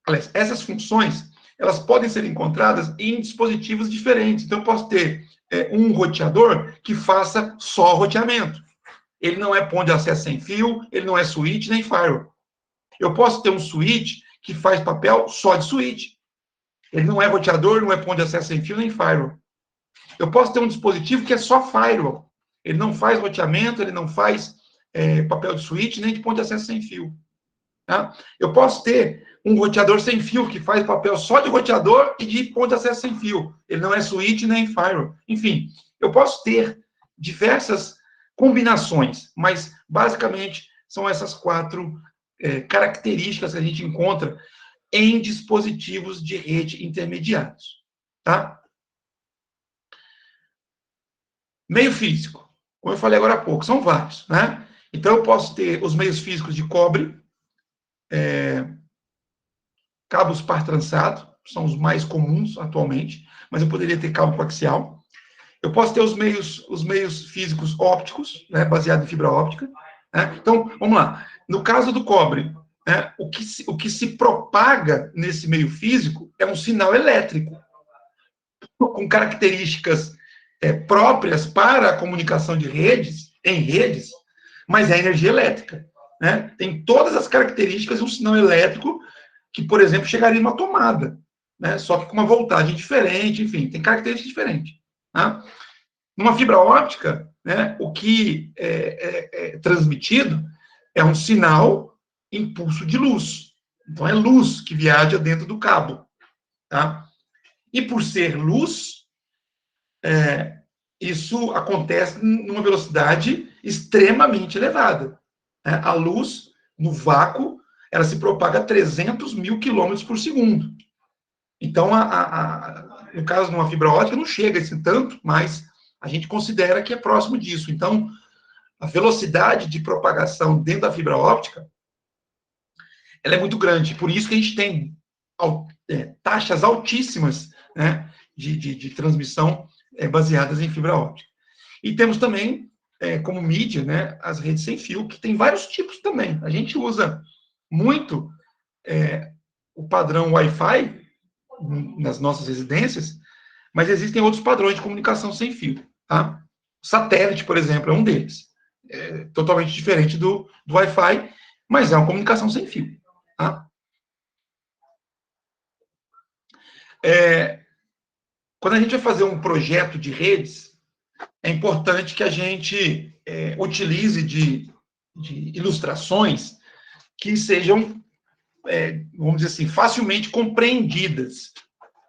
aliás, essas funções, elas podem ser encontradas em dispositivos diferentes. Então, eu posso ter um roteador que faça só roteamento. Ele não é ponto de acesso sem fio, ele não é switch nem firewall. Eu posso ter um switch que faz papel só de switch. Ele não é roteador, não é ponto de acesso sem fio nem firewall. Eu posso ter um dispositivo que é só firewall. Ele não faz roteamento, ele não faz papel de switch nem de ponto de acesso sem fio. Tá? Eu posso ter um roteador sem fio que faz papel só de roteador e de ponto de acesso sem fio. Ele não é switch nem firewall. Enfim, eu posso ter diversas combinações, mas basicamente são essas 4 características que a gente encontra em dispositivos de rede intermediários. Tá? Meio físico, como eu falei agora há pouco, são vários, né? Então eu posso ter os meios físicos de cobre, cabos par trançado, são os mais comuns atualmente, mas eu poderia ter cabo coaxial. Eu posso ter os meios físicos ópticos, né, baseado em fibra óptica. Né? Então, vamos lá. No caso do cobre, né, o que se propaga nesse meio físico é um sinal elétrico, com características próprias para a comunicação de redes, em redes, mas é energia elétrica. Né? Tem todas as características de um sinal elétrico que, por exemplo, chegaria numa tomada, né? Só que com uma voltagem diferente, enfim, tem características diferentes. Tá? Numa fibra óptica, né, o que é transmitido é um sinal impulso de luz. Então, é luz que viaja dentro do cabo. Tá? E por ser luz, isso acontece numa velocidade extremamente elevada. Né? A luz, no vácuo, ela se propaga a 300 mil quilômetros por segundo. Então, no caso de uma fibra ótica, não chega a esse tanto, mas a gente considera que é próximo disso. Então, a velocidade de propagação dentro da fibra óptica, ela é muito grande. Por isso que a gente tem taxas altíssimas, né, de transmissão baseadas em fibra óptica. E temos também, como mídia, né, as redes sem fio, que tem vários tipos também. A gente usa muito o padrão Wi-Fi nas nossas residências, mas existem outros padrões de comunicação sem fio. Tá? O satélite, por exemplo, é um deles. É totalmente diferente do Wi-Fi, mas é uma comunicação sem fio. Tá? quando a gente vai fazer um projeto de redes, é importante que a gente utilize de ilustrações que sejam, vamos dizer assim, facilmente compreendidas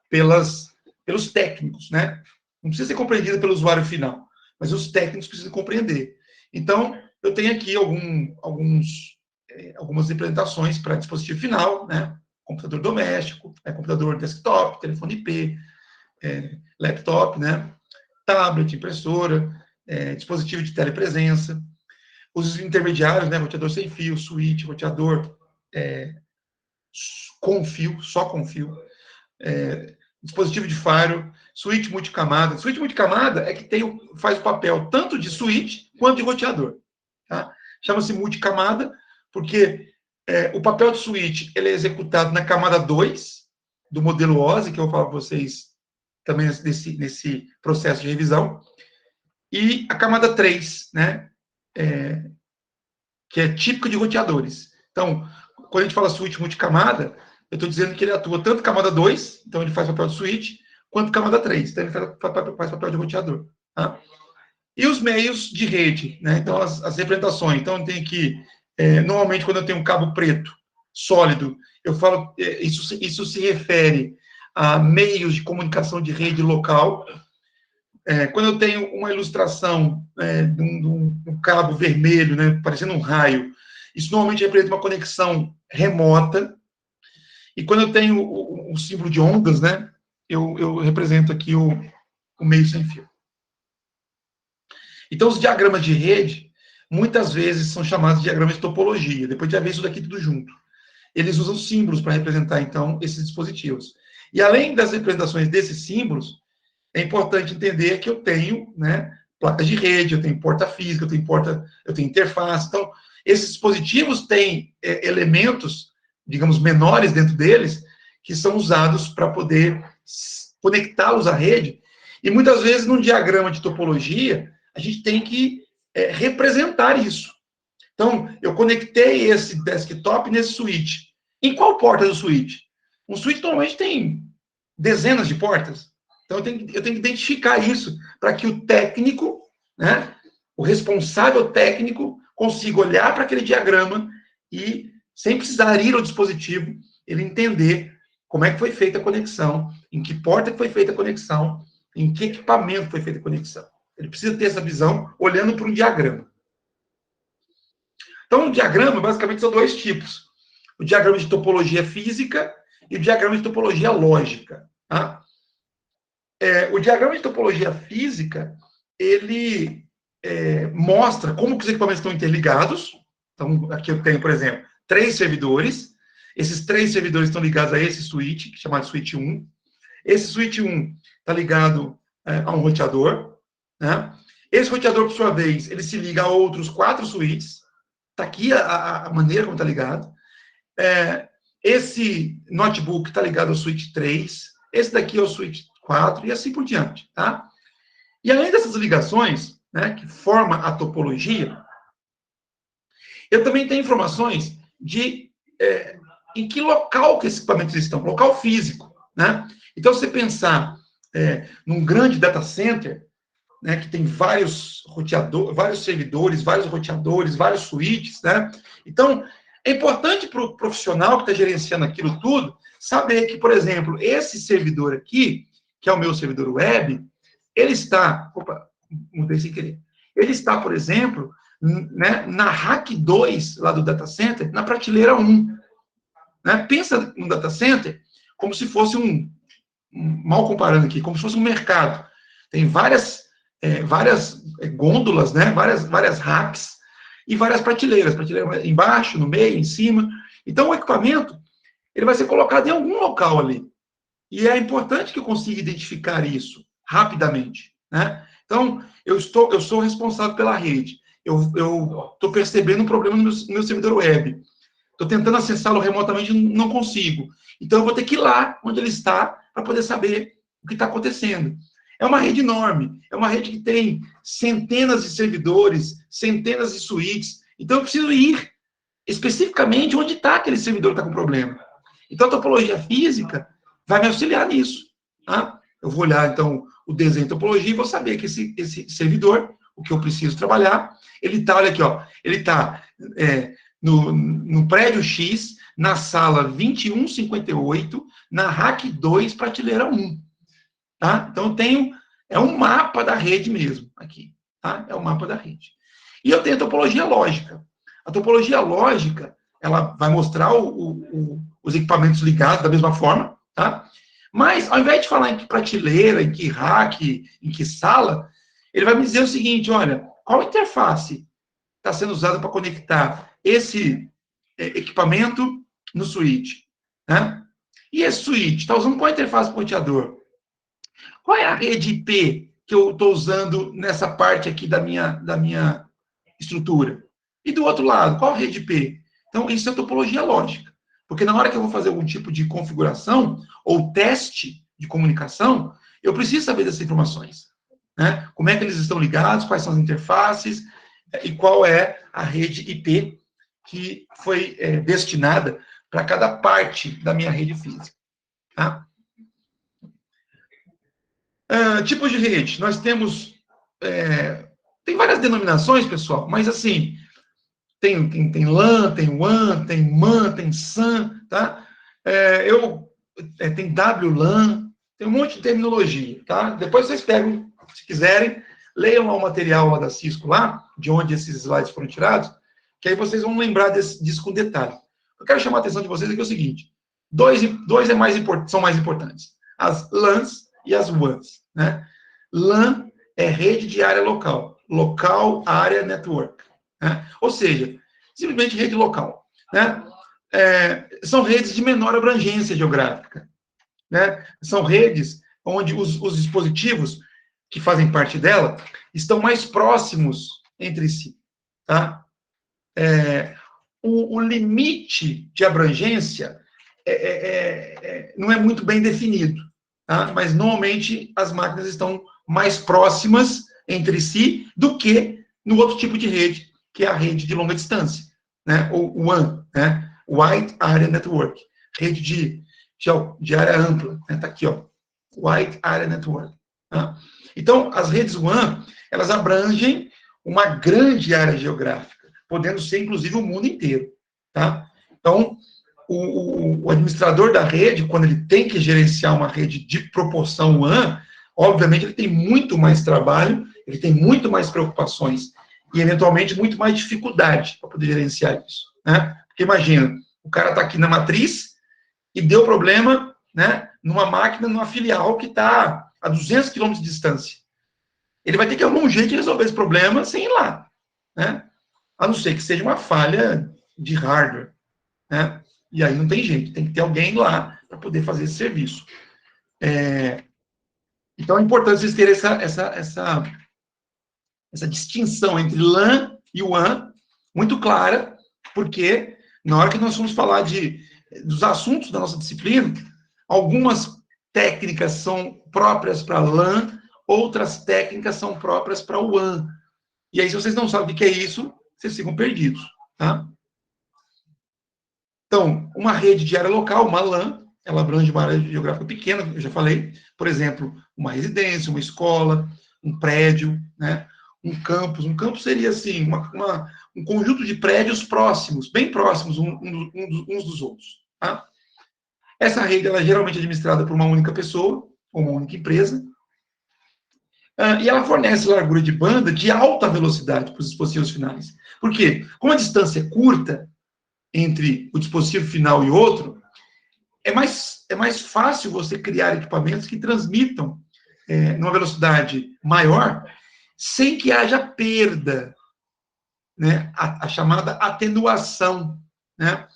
pelos técnicos, né? Não precisa ser compreendida pelo usuário final, mas os técnicos precisam compreender. Então, eu tenho aqui algumas representações para dispositivo final, né? Computador doméstico, computador desktop, telefone IP, laptop, né? Tablet, impressora, dispositivo de telepresença, os intermediários, né? Roteador sem fio, switch, roteador com fio, só com fio, dispositivo de firewall, switch multicamada. Switch multicamada é que faz o papel tanto de switch quanto de roteador. Tá? Chama-se multicamada porque o papel de switch ele é executado na camada 2 do modelo OSI, que eu vou falar para vocês também nesse processo de revisão, e a camada 3, né, que é típica de roteadores. Então, quando a gente fala switch multicamada, eu estou dizendo que ele atua tanto camada 2, então ele faz papel de switch, quanto camada 3, então ele faz papel de roteador. Tá? E os meios de rede, né? Então as representações. Então tem aqui, normalmente quando eu tenho um cabo preto sólido, eu falo, isso se refere a meios de comunicação de rede local. Quando eu tenho uma ilustração de um cabo vermelho, né, parecendo um raio, isso normalmente representa uma conexão remota. E quando eu tenho o símbolo de ondas, né, eu represento aqui o meio sem fio. Então, os diagramas de rede, muitas vezes, são chamados de diagramas de topologia. Depois de já ver isso daqui tudo junto. Eles usam símbolos para representar, então, esses dispositivos. E, além das representações desses símbolos, é importante entender que eu tenho, né, placas de rede, eu tenho porta física, eu tenho interface. Então, esses dispositivos têm elementos, digamos, menores dentro deles, que são usados para poder conectá-los à rede. E, muitas vezes, num diagrama de topologia, a gente tem que representar isso. Então, eu conectei esse desktop nesse switch. Em qual porta do switch? Um switch normalmente tem dezenas de portas. Então, eu tenho que identificar isso para que o técnico, né, o responsável técnico, consiga olhar para aquele diagrama e, sem precisar ir ao dispositivo, ele entender como é que foi feita a conexão, em que porta que foi feita a conexão, em que equipamento foi feita a conexão. Ele precisa ter essa visão olhando para um diagrama. Então, o diagrama, basicamente, são dois tipos. O diagrama de topologia física e o diagrama de topologia lógica. Tá? O diagrama de topologia física, ele mostra como que os equipamentos estão interligados. Então, aqui eu tenho, por exemplo, 3 servidores. Esses 3 servidores estão ligados a esse switch, que é chamado switch 1. Esse switch 1 está ligado a um roteador. Né? Esse roteador, por sua vez, ele se liga a outros 4 switches. Está aqui a maneira como está ligado. Esse notebook está ligado ao switch 3. Esse daqui é o switch 4 e assim por diante. Tá? E além dessas ligações, né, que formam a topologia, eu também tenho informações de em que local que esses equipamentos estão, local físico. Né? Então, se você pensar num grande data center, né, que tem vários servidores, vários roteadores, vários switches, né? Então, é importante para o profissional que está gerenciando aquilo tudo, saber que, por exemplo, esse servidor aqui, que é o meu servidor web, ele está... Opa, mudei sem querer. Ele está, por exemplo, né, na rack 2, lá do data center, na prateleira 1. Né? Pensa no data center como se fosse mal comparando aqui, como se fosse um mercado. Tem várias gôndolas, né? várias racks e várias prateleiras embaixo, no meio, em cima. Então, o equipamento ele vai ser colocado em algum local ali. E é importante que eu consiga identificar isso rapidamente. Né? Então, eu sou responsável pela rede. Eu estou percebendo um problema no meu servidor web. Estou tentando acessá-lo remotamente e não consigo. Então, eu vou ter que ir lá onde ele está para poder saber o que está acontecendo. É uma rede enorme, é uma rede que tem centenas de servidores, centenas de suítes. Então, eu preciso ir especificamente onde está aquele servidor que está com problema. Então, a topologia física vai me auxiliar nisso. Tá? Eu vou olhar, então, o desenho de topologia e vou saber que esse servidor, o que eu preciso trabalhar, ele está, olha aqui, ó, ele está no prédio X, na sala 2158, na rack 2, prateleira 1. Tá? Então, eu tenho, é um mapa da rede mesmo, aqui. Tá? É o mapa da rede. E eu tenho a topologia lógica. A topologia lógica, ela vai mostrar os equipamentos ligados da mesma forma, tá? Mas, ao invés de falar em que prateleira, em que rack, em que sala, ele vai me dizer o seguinte, olha, qual interface está sendo usada para conectar esse equipamento no switch, né? E esse switch está usando qual interface para o roteador? Qual é a rede IP que eu estou usando nessa parte aqui da minha estrutura? E do outro lado, qual a rede IP? Então, isso é topologia lógica. Porque na hora que eu vou fazer algum tipo de configuração ou teste de comunicação, eu preciso saber dessas informações. Né? Como é que eles estão ligados, quais são as interfaces e qual é a rede IP que foi destinada para cada parte da minha rede física. Tá? Tipos de rede. Nós temos... tem várias denominações, pessoal, mas assim, tem LAN, tem WAN, tem MAN, tem SAN, tá? Tem WLAN, tem um monte de terminologia, tá? Depois vocês pegam, se quiserem, leiam lá o material lá da Cisco, lá, de onde esses slides foram tirados, que aí vocês vão lembrar disso com detalhe. Eu quero chamar a atenção de vocês aqui é o seguinte, dois são mais importantes, as LANs e as WANs, né? LAN é rede de área local, Local Area Network, né? Ou seja, simplesmente rede local, né? São redes de menor abrangência geográfica, né? São redes onde os dispositivos que fazem parte dela estão mais próximos entre si, tá? O limite de abrangência não é muito bem definido, tá? Mas normalmente as máquinas estão mais próximas entre si do que no outro tipo de rede, que é a rede de longa distância, né? Ou WAN, né? Wide Area Network, rede de área ampla, né? Tá aqui, ó, Wide Area Network. Tá? Então, as redes WAN, elas abrangem uma grande área geográfica, podendo ser, inclusive, o mundo inteiro, tá? Então, o administrador da rede, quando ele tem que gerenciar uma rede de proporção WAN, obviamente ele tem muito mais trabalho, ele tem muito mais preocupações e, eventualmente, muito mais dificuldade para poder gerenciar isso, né? Porque, imagina, o cara está aqui na matriz e deu problema, né, numa máquina, numa filial que está a 200 quilômetros de distância. Ele vai ter que arrumar um jeito de resolver esse problema sem ir lá, né? A não ser que seja uma falha de hardware, né? E aí não tem jeito, tem que ter alguém lá para poder fazer esse serviço. Então é importante vocês terem essa distinção entre LAN e WAN muito clara, porque na hora que nós vamos falar dos assuntos da nossa disciplina, algumas técnicas são próprias para LAN, outras técnicas são próprias para WAN. E aí, se vocês não sabem o que é isso, vocês ficam perdidos, tá? Então, uma rede de área local, uma LAN, ela abrange uma área geográfica pequena, eu já falei, por exemplo, uma residência, uma escola, um prédio, né? Um campus seria, assim, um conjunto de prédios próximos, bem próximos uns dos outros, tá? Essa rede, ela é geralmente administrada por uma única pessoa, ou uma única empresa, e ela fornece largura de banda de alta velocidade para os dispositivos finais. Por quê? Como a distância é curta entre o dispositivo final e outro, é mais fácil você criar equipamentos que transmitam numa velocidade maior, sem que haja perda, né? A chamada atenuação, né?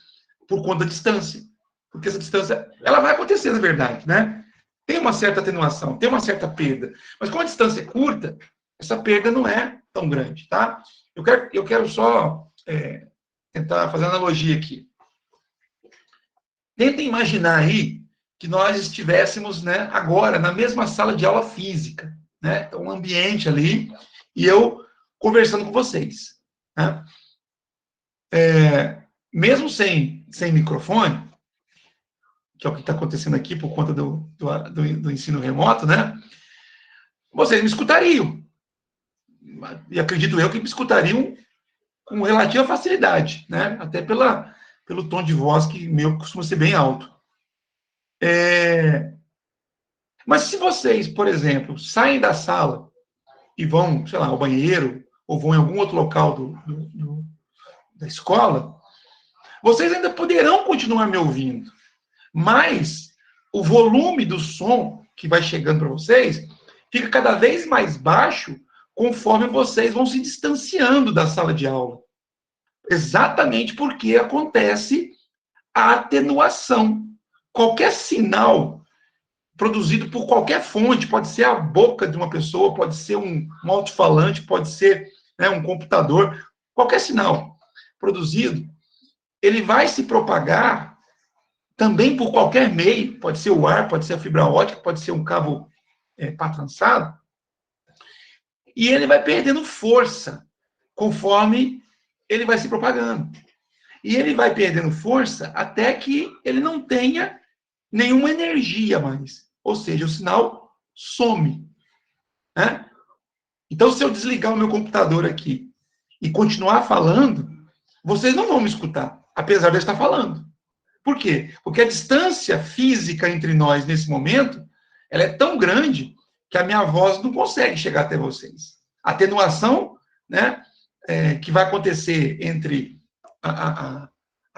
Por conta da distância. Porque essa distância, ela vai acontecer, na verdade, né? Tem uma certa atenuação, tem uma certa perda. Mas como a distância é curta, essa perda não é tão grande, tá? Eu quero só tentar fazer uma analogia aqui. Tenta imaginar aí que nós estivéssemos, né, agora na mesma sala de aula física, né? Então, um ambiente ali, e eu conversando com vocês. Né? Mesmo sem microfone, que é o que está acontecendo aqui por conta do ensino remoto, né? Vocês me escutariam. E acredito eu que me escutariam com relativa facilidade, né? Até pelo tom de voz que meu costuma ser bem alto. Mas se vocês, por exemplo, saem da sala e vão, sei lá, ao banheiro, ou vão em algum outro local da escola, vocês ainda poderão continuar me ouvindo, mas o volume do som que vai chegando para vocês fica cada vez mais baixo conforme vocês vão se distanciando da sala de aula. Exatamente porque acontece a atenuação. Qualquer sinal produzido por qualquer fonte, pode ser a boca de uma pessoa, pode ser um alto-falante, pode ser, né, um computador, qualquer sinal produzido, ele vai se propagar também por qualquer meio, pode ser o ar, pode ser a fibra ótica, pode ser um cabo patrançado, e ele vai perdendo força conforme ele vai se propagando. E ele vai perdendo força até que ele não tenha nenhuma energia mais. Ou seja, o sinal some. Né? Então, se eu desligar o meu computador aqui e continuar falando, vocês não vão me escutar, apesar de eu estar falando. Por quê? Porque a distância física entre nós, nesse momento, ela é tão grande que a minha voz não consegue chegar até vocês. A atenuação, né, que vai acontecer entre a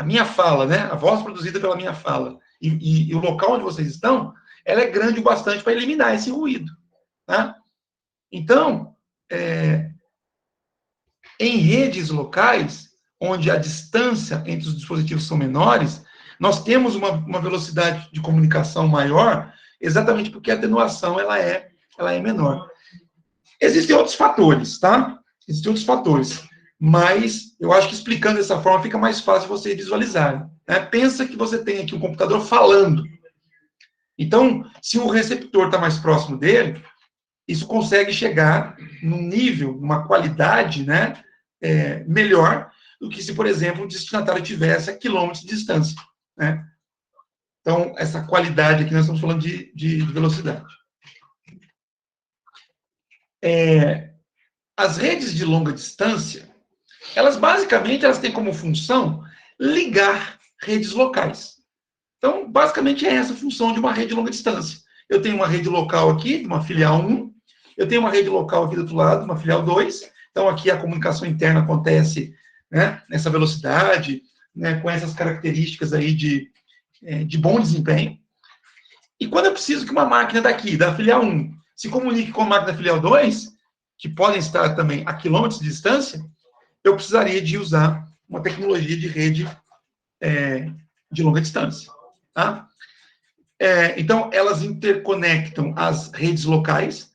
minha fala, né, a voz produzida pela minha fala, e o local onde vocês estão, ela é grande o bastante para eliminar esse ruído. Tá? Então, em redes locais, onde a distância entre os dispositivos são menores, nós temos uma velocidade de comunicação maior, exatamente porque a atenuação ela é menor. Existem outros fatores, tá? Existem outros fatores, mas eu acho que explicando dessa forma fica mais fácil você visualizar. Né? Pensa que você tem aqui um computador falando. Então, se o receptor está mais próximo dele, isso consegue chegar num nível, numa qualidade, né, melhor do que se, por exemplo, o destinatário tivesse a quilômetros de distância. Né? Então, essa qualidade aqui, nós estamos falando de velocidade. As redes de longa distância, elas basicamente elas têm como função ligar redes locais. Então, basicamente é essa a função de uma rede de longa distância. Eu tenho uma rede local aqui, de uma filial 1, eu tenho uma rede local aqui do outro lado, uma filial 2, então aqui a comunicação interna acontece, né, nessa velocidade, né, com essas características aí de bom desempenho. E quando eu preciso que uma máquina daqui, da filial 1, se comunique com a máquina da filial 2, que podem estar também a quilômetros de distância, eu precisaria de usar uma tecnologia de rede de longa distância. Tá? Então, elas interconectam as redes locais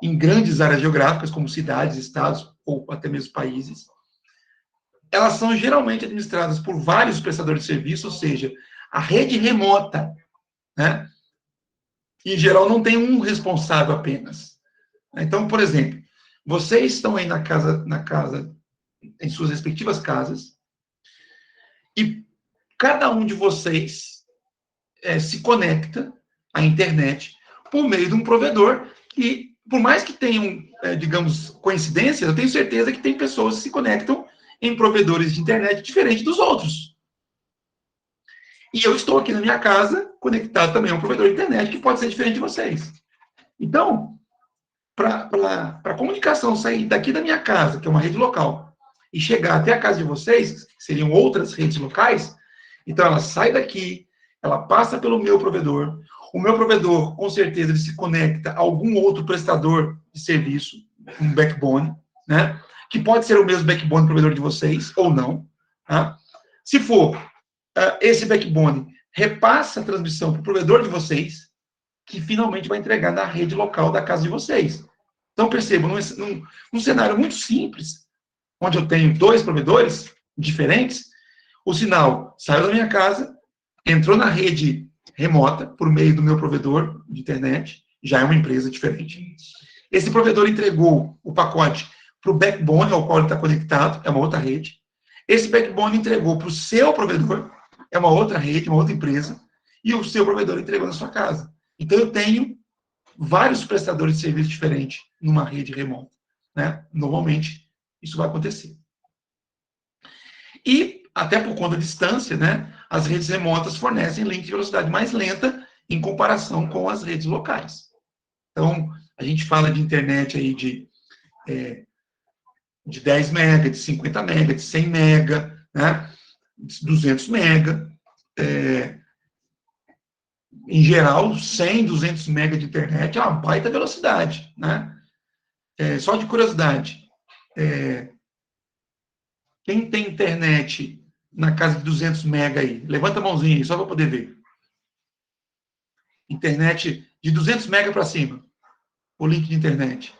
em grandes áreas geográficas, como cidades, estados ou até mesmo países. Elas são geralmente administradas por vários prestadores de serviço, ou seja, a rede remota, né, em geral, não tem um responsável apenas. Então, por exemplo, vocês estão aí na casa, em suas respectivas casas, e cada um de vocês se conecta à internet por meio de um provedor que, por mais que tenham, digamos, coincidências, eu tenho certeza que tem pessoas que se conectam em provedores de internet diferentes dos outros. E eu estou aqui na minha casa, conectado também a um provedor de internet que pode ser diferente de vocês. Então, para a comunicação sair daqui da minha casa, que é uma rede local, e chegar até a casa de vocês, que seriam outras redes locais, então ela sai daqui, ela passa pelo meu provedor, o meu provedor, com certeza, ele se conecta a algum outro prestador de serviço, um backbone, né? Que pode ser o mesmo backbone do provedor de vocês, ou não. Tá? Se for, esse backbone repassa a transmissão para o provedor de vocês, que finalmente vai entregar na rede local da casa de vocês. Então, percebam, num cenário muito simples, onde eu tenho 2 provedores diferentes, o sinal saiu da minha casa, entrou na rede remota, por meio do meu provedor de internet, já é uma empresa diferente. Esse provedor entregou o pacote para o backbone ao qual ele está conectado, é uma outra rede. Esse backbone entregou para o seu provedor, é uma outra rede, uma outra empresa. e o seu provedor entregou na sua casa. Então, eu tenho vários prestadores de serviço diferentes numa rede remota, né? Normalmente, isso vai acontecer. E, até por conta da distância, né, as redes remotas fornecem link de velocidade mais lenta em comparação com as redes locais. Então, a gente fala de internet aí de 10 mega, de 50 mega, de 100 mega, né, de 200 mega. Em geral, 100, 200 mega de internet é uma baita velocidade, né? Só de curiosidade, quem tem internet na casa de 200 mega aí? Levanta a mãozinha aí, só para poder ver. Internet de 200 mega para cima. O link de internet.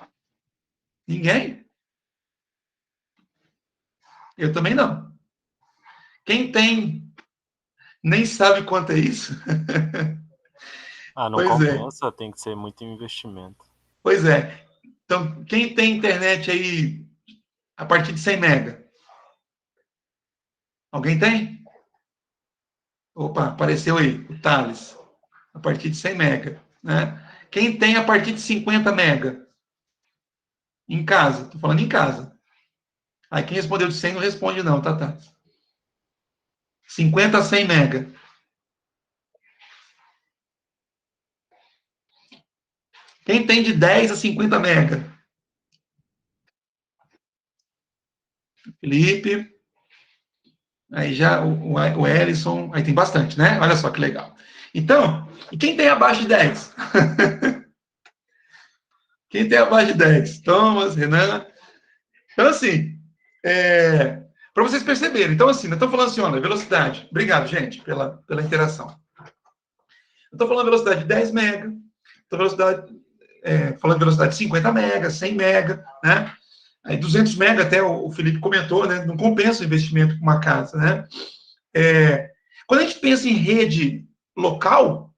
Ninguém? Eu também não. Quem tem, nem sabe quanto é isso. Ah, não Pois é. compensa, tem que ser muito investimento. Pois é. Então, quem tem internet aí a partir de 100 mega? Alguém tem? Opa, apareceu aí, o Thales. A partir de 100 mega, né? Quem tem a partir de 50 mega? Em casa, tô falando em casa. Aí quem respondeu de 100 não responde não, tá, tá? 50 a 100 mega. Quem tem de 10 a 50 mega? Felipe. Aí já o Ellison. Aí tem bastante, né? Olha só que legal. Então, e quem tem abaixo de 10? Quem tem abaixo de 10? Thomas, Renan. Então, assim, para vocês perceberem. Então, assim, nós estamos falando assim, olha, velocidade. Obrigado, gente, pela interação. Eu estou falando velocidade de 10 mega, estou falando velocidade de 50 mega, 100 mega, né? Aí 200 mega, até o Felipe comentou, né? Não compensa o investimento com uma casa, né? Quando a gente pensa em rede local,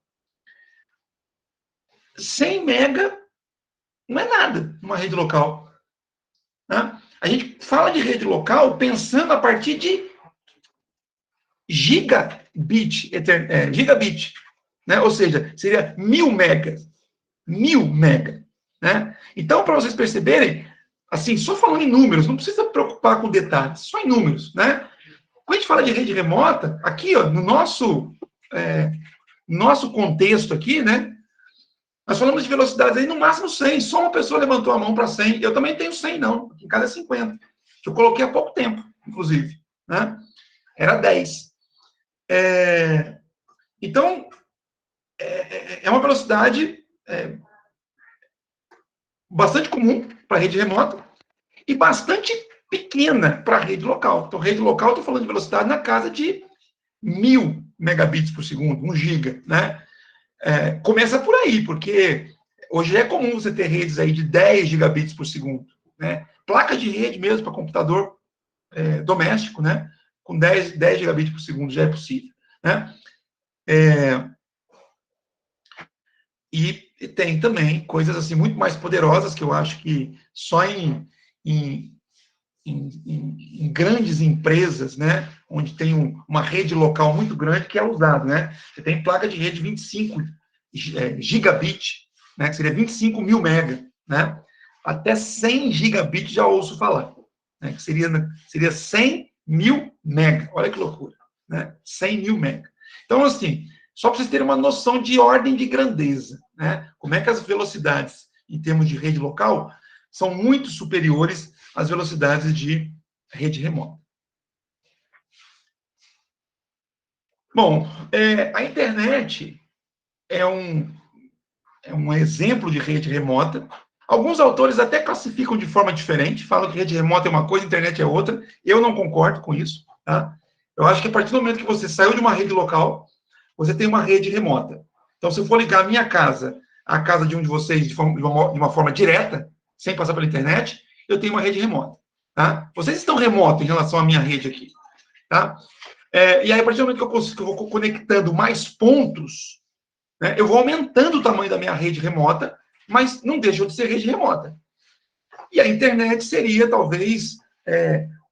100 mega não é nada numa rede local, né? A gente fala de rede local pensando a partir de gigabit, gigabit, né? Ou seja, seria 1000 megas. 1000 mega, né? Então, para vocês perceberem, assim, só falando em números, não precisa preocupar com detalhes, só em números, né? Quando a gente fala de rede remota, aqui, ó, no nosso contexto aqui, né? Nós falamos de velocidades aí no máximo 100, só uma pessoa levantou a mão para 100, eu também tenho 100 não, aqui em casa é 50, que eu coloquei há pouco tempo, inclusive, né? Era 10. Então, é uma velocidade bastante comum para rede remota e bastante pequena para rede local. Então, rede local, estou falando de velocidade na casa de 1000 megabits por segundo, 1 giga, né? Começa por aí, porque hoje é comum você ter redes aí de 10 gigabits por segundo, né? Placa de rede mesmo para computador doméstico, né? Com 10 gigabits por segundo já é possível, né? E tem também coisas assim muito mais poderosas que eu acho que só em grandes empresas, né, onde tem uma rede local muito grande que é usado, né? Você tem placa de rede 25 gigabit, né, que seria 25 mil mega, né? Até 100 gigabit já ouço falar, né, que seria 100 mil mega. Olha que loucura, né? 100 mil mega. Então, assim, só para vocês terem uma noção de ordem de grandeza, né? Como é que as velocidades em termos de rede local são muito superiores às velocidades de rede remota. Bom, a internet é um exemplo de rede remota. Alguns autores até classificam de forma diferente, falam que rede remota é uma coisa, internet é outra. Eu não concordo com isso, tá? Eu acho que a partir do momento que você saiu de uma rede local, você tem uma rede remota. Então, se eu for ligar a minha casa à casa de um de vocês de uma forma direta, sem passar pela internet, eu tenho uma rede remota. Tá? Vocês estão remotos em relação à minha rede aqui. Tá? E aí, a partir do momento que eu vou conectando mais pontos, né, eu vou aumentando o tamanho da minha rede remota, mas não deixa de ser rede remota. E a internet seria, talvez,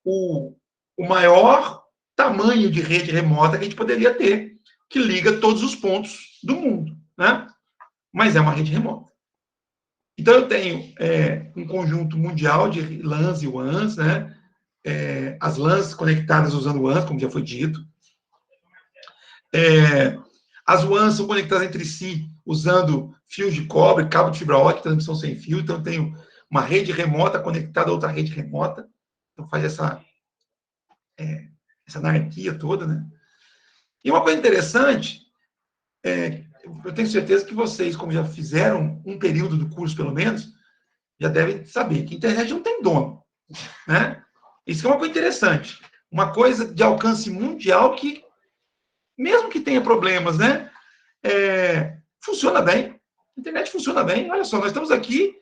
o maior tamanho de rede remota que a gente poderia ter, que liga todos os pontos do mundo, né? Mas é uma rede remota. Então, eu tenho um conjunto mundial de LANs e WANs, né? As LANs conectadas usando WANs, como já foi dito. As WANs são conectadas entre si usando fios de cobre, cabo de fibra ótica, transmissão sem fio. Então, eu tenho uma rede remota conectada a outra rede remota. Então, faz essa anarquia toda, né? E uma coisa interessante, eu tenho certeza que vocês, como já fizeram um período do curso, pelo menos, já devem saber que a internet não tem dono, né? Isso é uma coisa interessante. Uma coisa de alcance mundial que, mesmo que tenha problemas, né? Funciona bem. A internet funciona bem. Olha só, nós estamos aqui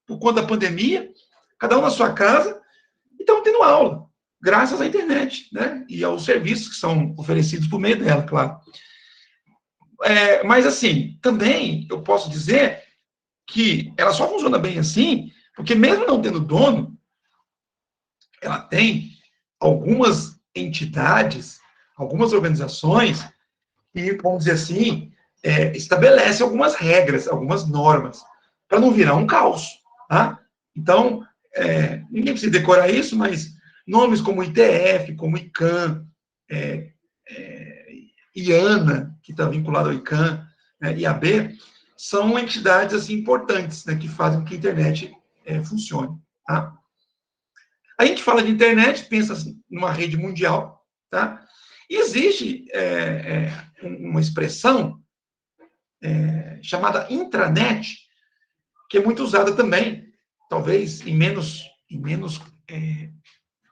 por conta da pandemia, cada um na sua casa, e estamos tendo aula, graças à internet, né? E aos serviços que são oferecidos por meio dela, claro. Mas, assim, também eu posso dizer que ela só funciona bem assim, porque mesmo não tendo dono, ela tem algumas entidades, algumas organizações que, vamos dizer assim, estabelecem algumas regras, algumas normas, para não virar um caos, tá? Então, ninguém precisa decorar isso, mas nomes como ITF, como ICANN, IANA, que está vinculado ao ICANN, IAB, são entidades assim, importantes, né, que fazem com que a internet funcione. Tá? A gente fala de internet, pensa assim, numa rede mundial, tá? E existe uma expressão chamada intranet, que é muito usada também, talvez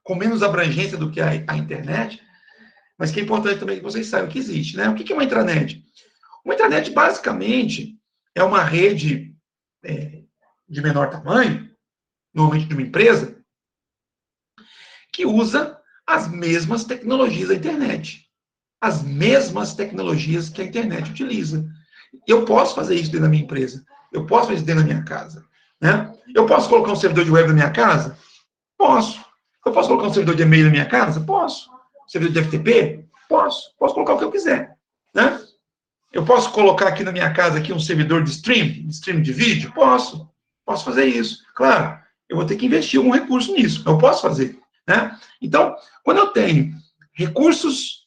com menos abrangência do que a internet, mas que é importante também que vocês saibam que existe. Né? O que é uma intranet? Uma intranet, basicamente, é uma rede de menor tamanho, normalmente de uma empresa, que usa as mesmas tecnologias da internet. As mesmas tecnologias que a internet utiliza. Eu posso fazer isso dentro da minha empresa. Eu posso fazer isso dentro da minha casa. Né? Eu posso colocar um servidor de web na minha casa? Posso. Eu posso colocar um servidor de e-mail na minha casa? Posso. Servidor de FTP? Posso. Posso colocar o que eu quiser. Né? Eu posso colocar aqui na minha casa aqui um servidor de stream de vídeo? Posso. Posso fazer isso. Claro, eu vou ter que investir algum recurso nisso. Eu posso fazer. Né? Então, quando eu tenho recursos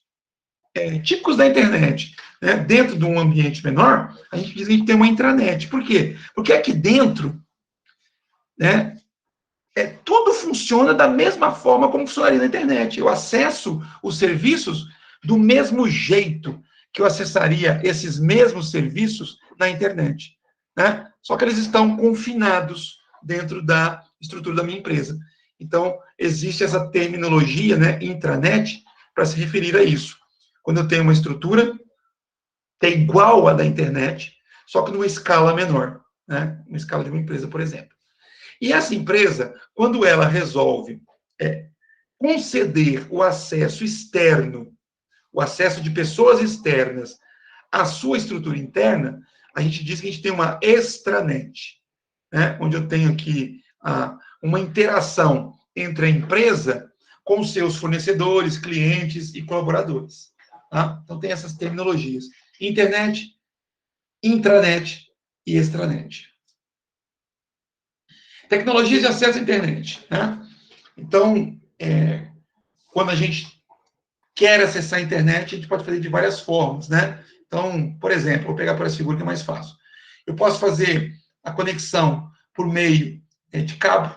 típicos da internet, né, dentro de um ambiente menor, a gente diz que a gente tem uma intranet. Por quê? Porque aqui dentro, né, tudo funciona da mesma forma como funcionaria na internet. Eu acesso os serviços do mesmo jeito que eu acessaria esses mesmos serviços na internet. Né? Só que eles estão confinados dentro da estrutura da minha empresa. Então, existe essa terminologia, né, intranet, para se referir a isso. Quando eu tenho uma estrutura que é igual à da internet, só que numa escala menor, né? Uma escala de uma empresa, por exemplo. E essa empresa, quando ela resolve conceder o acesso externo, o acesso de pessoas externas à sua estrutura interna, a gente diz que a gente tem uma extranet, né? Onde eu tenho aqui uma interação entre a empresa com seus fornecedores, clientes e colaboradores. Tá? Então, tem essas terminologias. Internet, intranet e extranet. Tecnologias de acesso à internet. Né? Então, quando a gente quer acessar a internet, a gente pode fazer de várias formas. Né? Então, por exemplo, vou pegar por essa figura que é mais fácil. Eu posso fazer a conexão por meio de cabo,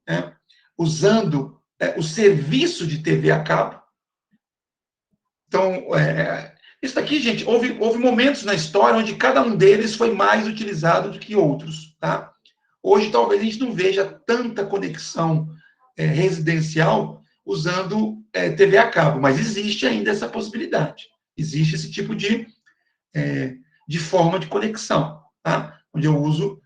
né? Usando o serviço de TV a cabo. Então, isso daqui, gente, houve momentos na história onde cada um deles foi mais utilizado do que outros, tá? Hoje, talvez, a gente não veja tanta conexão residencial usando TV a cabo, mas existe ainda essa possibilidade. Existe esse tipo de forma de conexão, tá? Onde eu uso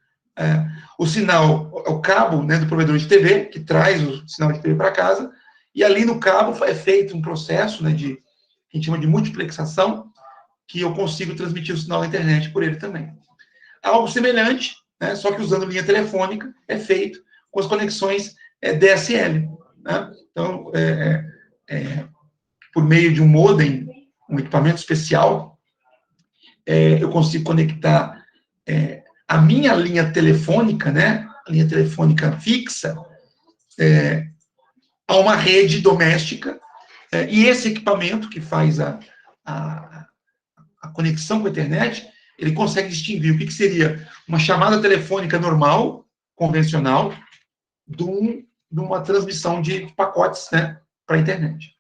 o sinal, o cabo, né, do provedor de TV, que traz o sinal de TV para casa, e ali no cabo é feito um processo, né, que a gente chama de multiplexação, que eu consigo transmitir o sinal da internet por ele também. Algo semelhante, né, só que usando linha telefônica, é feito com as conexões DSL. Né? Então, por meio de um modem um equipamento especial, eu consigo conectar a minha linha telefônica, né, a linha telefônica fixa, a uma rede doméstica, e esse equipamento que faz a conexão com a internet, ele consegue distinguir o que seria uma chamada telefônica normal, convencional, de uma transmissão de pacotes, né, para a internet.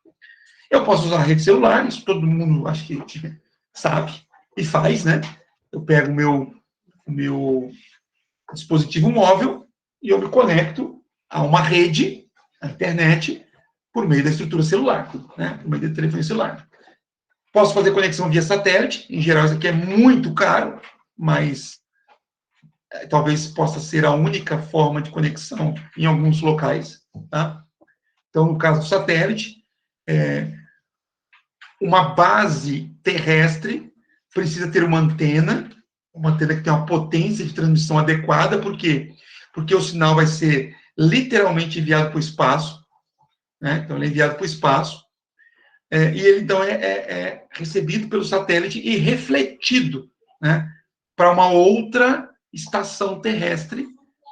Eu posso usar a rede celular, isso todo mundo acho que sabe e faz, né? Eu pego o meu dispositivo móvel e eu me conecto a uma rede, a internet, por meio da estrutura celular, né? Por meio do telefone celular. Posso fazer conexão via satélite, em geral isso aqui é muito caro, mas talvez possa ser a única forma de conexão em alguns locais, tá? Então, no caso do satélite, uma base terrestre precisa ter uma antena que tem uma potência de transmissão adequada, por quê? Porque o sinal vai ser literalmente enviado para o espaço, né? Então, ele é enviado para o espaço, e ele, então, é recebido pelo satélite e refletido, né, para uma outra estação terrestre,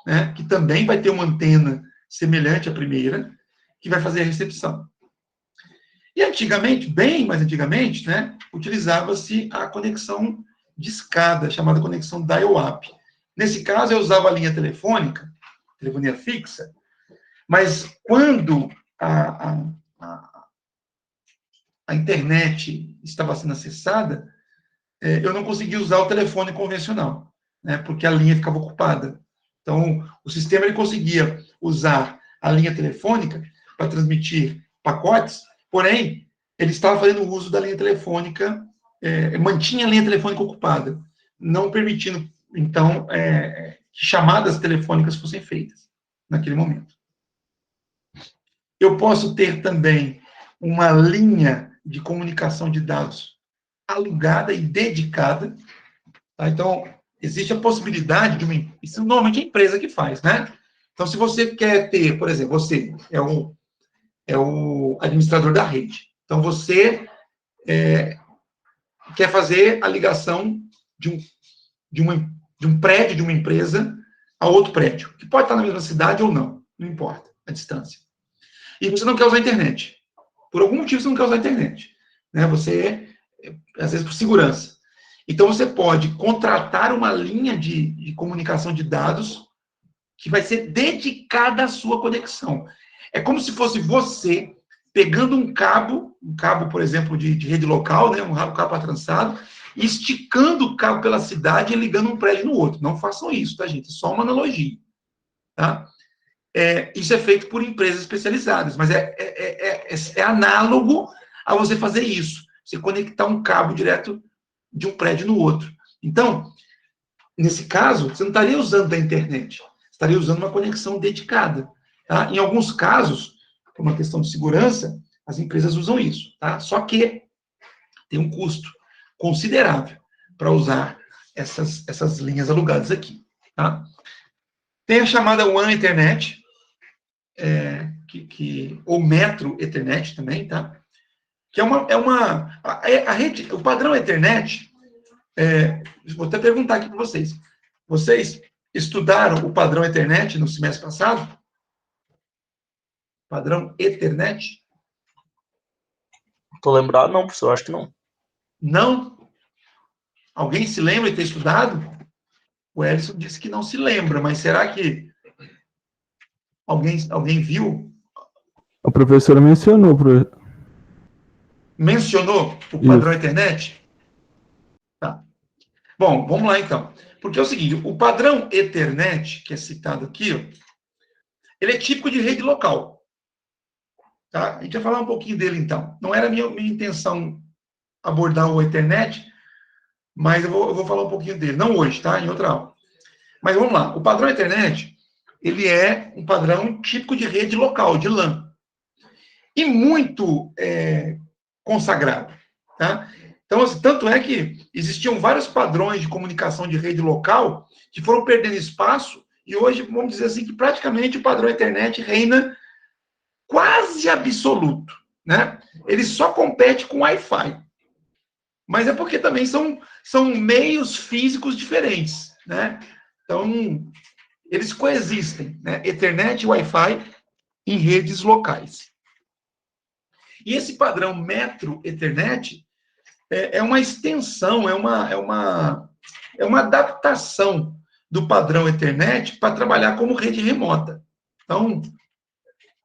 né, que também vai ter uma antena semelhante à primeira, que vai fazer a recepção. E antigamente, bem mais antigamente, né, utilizava-se a conexão de escada, chamada conexão dial-up. Nesse caso, eu usava a linha telefônica, telefonia fixa, mas quando a internet estava sendo acessada, eu não conseguia usar o telefone convencional, né, porque a linha ficava ocupada. Então, o sistema ele conseguia usar a linha telefônica para transmitir pacotes, porém, ele estava fazendo uso da linha telefônica, mantinha a linha telefônica ocupada, não permitindo, então, que chamadas telefônicas fossem feitas naquele momento. Eu posso ter também uma linha de comunicação de dados alugada e dedicada, tá? Então, existe a possibilidade de isso normalmente é a empresa que faz, né? Então, se você quer ter, por exemplo, você é o administrador da rede. Então, você quer fazer a ligação de um prédio, de uma empresa, a outro prédio, que pode estar na mesma cidade ou não importa a distância. E você não quer usar a internet. Por algum motivo, você não quer usar a internet, né? Às vezes, por segurança. Então, você pode contratar uma linha de comunicação de dados que vai ser dedicada à sua conexão. É como se fosse você pegando um cabo, por exemplo, de rede local, né, um cabo trançado, e esticando o cabo pela cidade e ligando um prédio no outro. Não façam isso, tá, gente? É só uma analogia, tá? Isso é feito por empresas especializadas, mas é análogo a você fazer isso. Você conectar um cabo direto de um prédio no outro. Então, nesse caso, você não estaria usando a internet, estaria usando uma conexão dedicada. Tá? Em alguns casos, por uma questão de segurança, as empresas usam isso. Tá? Só que tem um custo considerável para usar essas linhas alugadas aqui. Tá? Tem a chamada One Ethernet, ou Metro Ethernet também, tá? Que a rede, o padrão Ethernet, vou até perguntar aqui para vocês. Vocês estudaram o padrão Ethernet no semestre passado? Padrão Ethernet? Tô lembrado, não, professor, acho que não. Não? Alguém se lembra de ter estudado? O Elson disse que não se lembra, mas será que alguém viu? A professora mencionou. Mencionou o padrão Ethernet? Tá. Bom, vamos lá então. Porque é o seguinte, o padrão Ethernet, que é citado aqui, ele é típico de rede local. Tá? A gente vai falar um pouquinho dele então. Não era minha intenção abordar o Ethernet, mas eu vou falar um pouquinho dele. Não hoje, tá? Em outra aula. Mas vamos lá. O padrão Ethernet, ele é um padrão típico de rede local, de LAN. E muito consagrado. Tá? Então, assim, tanto é que existiam vários padrões de comunicação de rede local que foram perdendo espaço e hoje, vamos dizer assim, que praticamente o padrão Ethernet reina quase absoluto. Né? Ele só compete com Wi-Fi. mas é porque também são meios físicos diferentes, né? Então, eles coexistem, né? Ethernet e Wi-Fi em redes locais. E esse padrão Metro Ethernet é uma extensão, é uma adaptação do padrão Ethernet para trabalhar como rede remota. Então,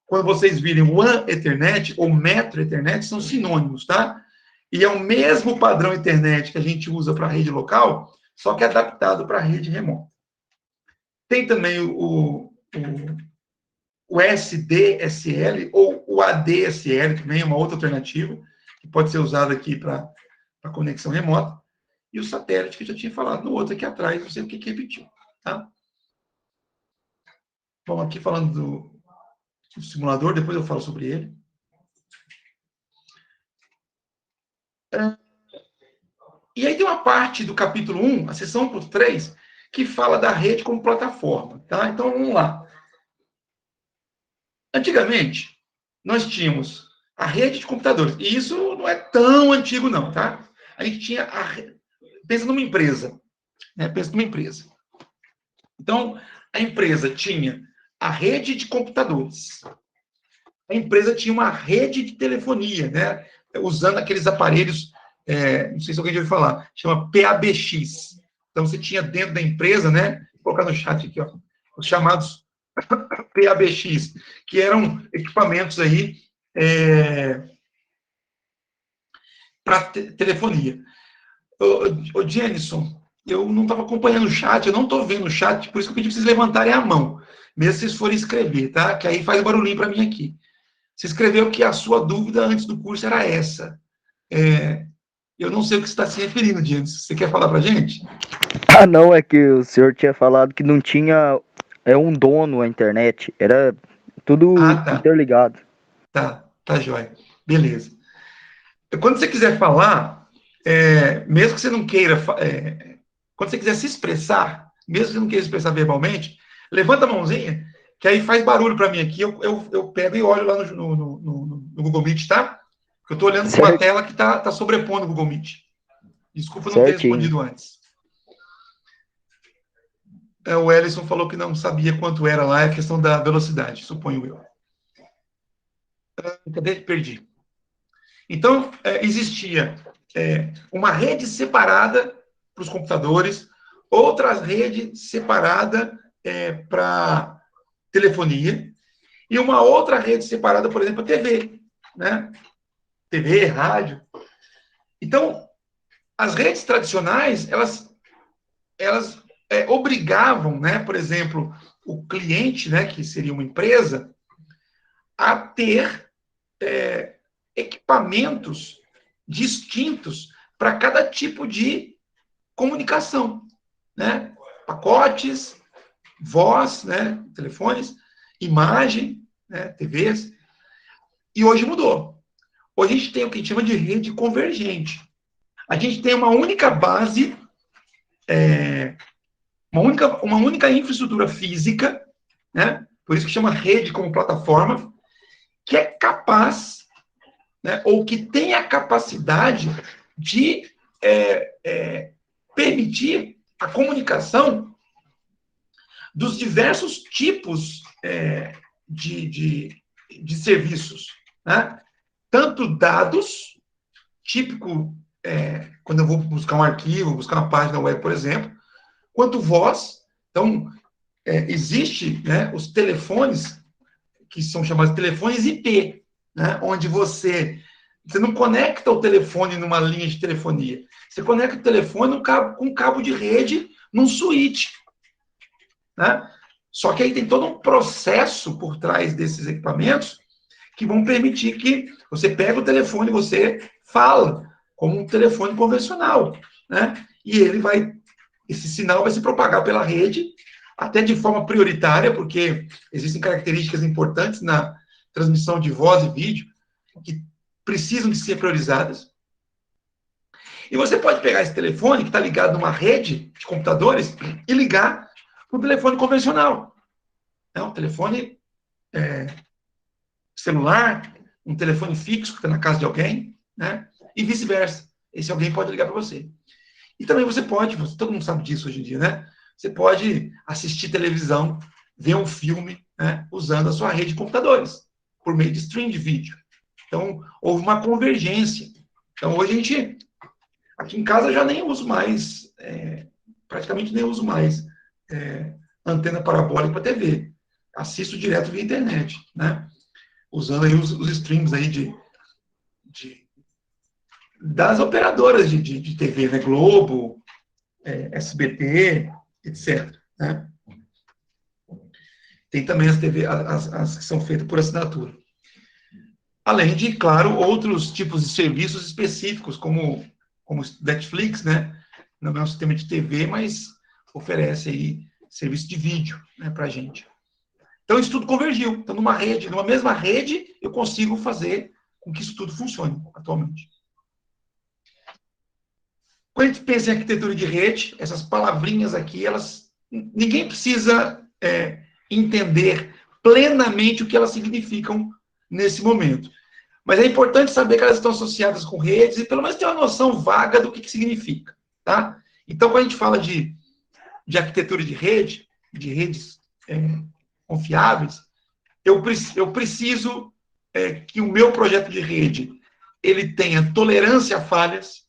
quando vocês virem WAN Ethernet ou Metro Ethernet, são sinônimos, tá? E é o mesmo padrão Ethernet que a gente usa para a rede local, só que adaptado para a rede remota. Tem também o SDSL ou o ADSL, também é uma outra alternativa, que pode ser usada aqui para conexão remota. E o satélite, que eu já tinha falado no outro aqui atrás, não sei o que repetiu. Tá? Vamos aqui falando do simulador, depois eu falo sobre ele. E aí tem uma parte do capítulo 1, a seção 3, que fala da rede como plataforma. Tá? Então, vamos lá. Antigamente, nós tínhamos a rede de computadores. E isso não é tão antigo, não, tá? A gente tinha pensa numa empresa. Né? Pensa numa empresa. Então, a empresa tinha a rede de computadores. A empresa tinha uma rede de telefonia, né? Usando aqueles aparelhos, não sei se alguém já ouviu falar, chama PABX. Então, você tinha dentro da empresa, né? Vou colocar no chat aqui, ó, os chamados PABX, que eram equipamentos aí para telefonia. Ô, Jenison, eu não estava acompanhando o chat, eu não estou vendo o chat, por isso que eu pedi para vocês levantarem a mão, mesmo se vocês forem escrever, tá? Que aí faz barulhinho para mim aqui. Você escreveu que a sua dúvida antes do curso era essa. Eu não sei o que você está se referindo, Jenison. Você quer falar para a gente? Ah, não, é que o senhor tinha falado que não tinha um dono a internet, era tudo Tá. interligado. Tá jóia. Beleza. Quando você quiser falar, mesmo que você não queira, quando você quiser se expressar, mesmo que você não queira expressar verbalmente, levanta a mãozinha, que aí faz barulho para mim aqui, eu pego e olho lá no Google Meet, tá? Porque eu estou olhando para uma tela que está sobrepondo o Google Meet. Desculpa não ter respondido antes. O Ellison falou que não sabia quanto era lá, é a questão da velocidade, suponho eu. Cadê? Perdi. Então, existia uma rede separada para os computadores, outra rede separada para telefonia, e uma outra rede separada, por exemplo, para TV, né? TV, rádio. Então, as redes tradicionais, elas obrigavam, né, por exemplo, o cliente, né, que seria uma empresa, a ter equipamentos distintos para cada tipo de comunicação, né? Pacotes, voz, né? Telefones, imagem, né? TVs. E hoje mudou. Hoje a gente tem o que a gente chama de rede convergente. A gente tem uma única base, uma única infraestrutura física, né? Por isso que chama rede como plataforma, que é capaz, né, ou que tem a capacidade de permitir a comunicação dos diversos tipos de serviços. Né? Tanto dados, típico, quando eu vou buscar um arquivo, buscar uma página web, por exemplo, quanto voz. Então, existe, né, os telefones, que são chamados telefones IP, né, onde você não conecta o telefone numa linha de telefonia. Você conecta o telefone com um cabo de rede num switch. Né? Só que aí tem todo um processo por trás desses equipamentos que vão permitir que você pegue o telefone e você fala como um telefone convencional. Né? E esse sinal vai se propagar pela rede, até de forma prioritária, porque existem características importantes na transmissão de voz e vídeo que precisam de ser priorizadas. E você pode pegar esse telefone, que está ligado numa rede de computadores, e ligar para o telefone convencional. É um telefone celular, um telefone fixo que está na casa de alguém, né? E vice-versa. esse alguém pode ligar para você. E também você pode, todo mundo sabe disso hoje em dia, né? Você pode assistir televisão, ver um filme, né, usando a sua rede de computadores, por meio de stream de vídeo. Então, houve uma convergência. Então, hoje a gente, aqui em casa, eu já nem uso mais, praticamente nem uso mais antena parabólica para TV. Assisto direto via internet, né? Usando aí os streams aí das operadoras de TV, né? Globo, SBT, etc. Né? Tem também as TV, as que são feitas por assinatura. Além de, claro, outros tipos de serviços específicos, como Netflix, né? Não é um sistema de TV, mas oferece aí serviço de vídeo, né, para a gente. Então, isso tudo convergiu. Então, numa mesma rede, eu consigo fazer com que isso tudo funcione atualmente. Quando a gente pensa em arquitetura de rede, essas palavrinhas aqui, ninguém precisa entender plenamente o que elas significam nesse momento. Mas é importante saber que elas estão associadas com redes e pelo menos ter uma noção vaga do que significa. Tá? Então, quando a gente fala de arquitetura de redes confiáveis, eu preciso que o meu projeto de rede ele tenha tolerância a falhas.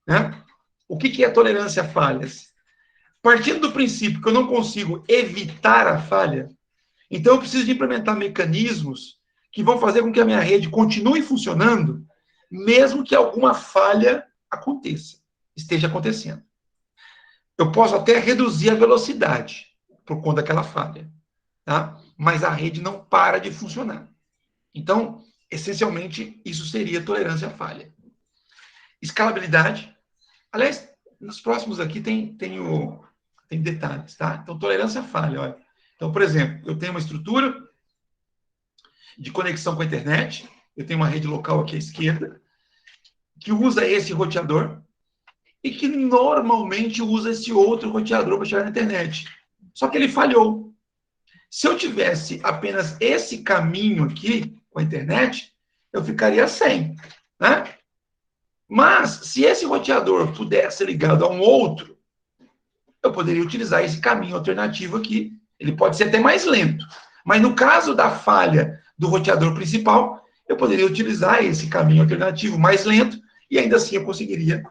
Né? O que é tolerância a falhas? Partindo do princípio que eu não consigo evitar a falha, então eu preciso de implementar mecanismos que vão fazer com que a minha rede continue funcionando, mesmo que alguma falha esteja acontecendo. Eu posso até reduzir a velocidade por conta daquela falha, tá? Mas a rede não para de funcionar. Então, essencialmente, isso seria tolerância à falha. Escalabilidade. Aliás, nos próximos aqui tem detalhes, tá? Então, tolerância à falha, olha. Então, por exemplo, eu tenho uma estrutura de conexão com a internet, eu tenho uma rede local aqui à esquerda, que usa esse roteador, e que normalmente usa esse outro roteador para chegar na internet. Só que ele falhou. Se eu tivesse apenas esse caminho aqui com a internet, eu ficaria sem. Né? Mas, se esse roteador pudesse ser ligado a um outro, eu poderia utilizar esse caminho alternativo aqui. Ele pode ser até mais lento. Mas no caso da falha do roteador principal, eu poderia utilizar esse caminho alternativo mais lento e ainda assim eu conseguiria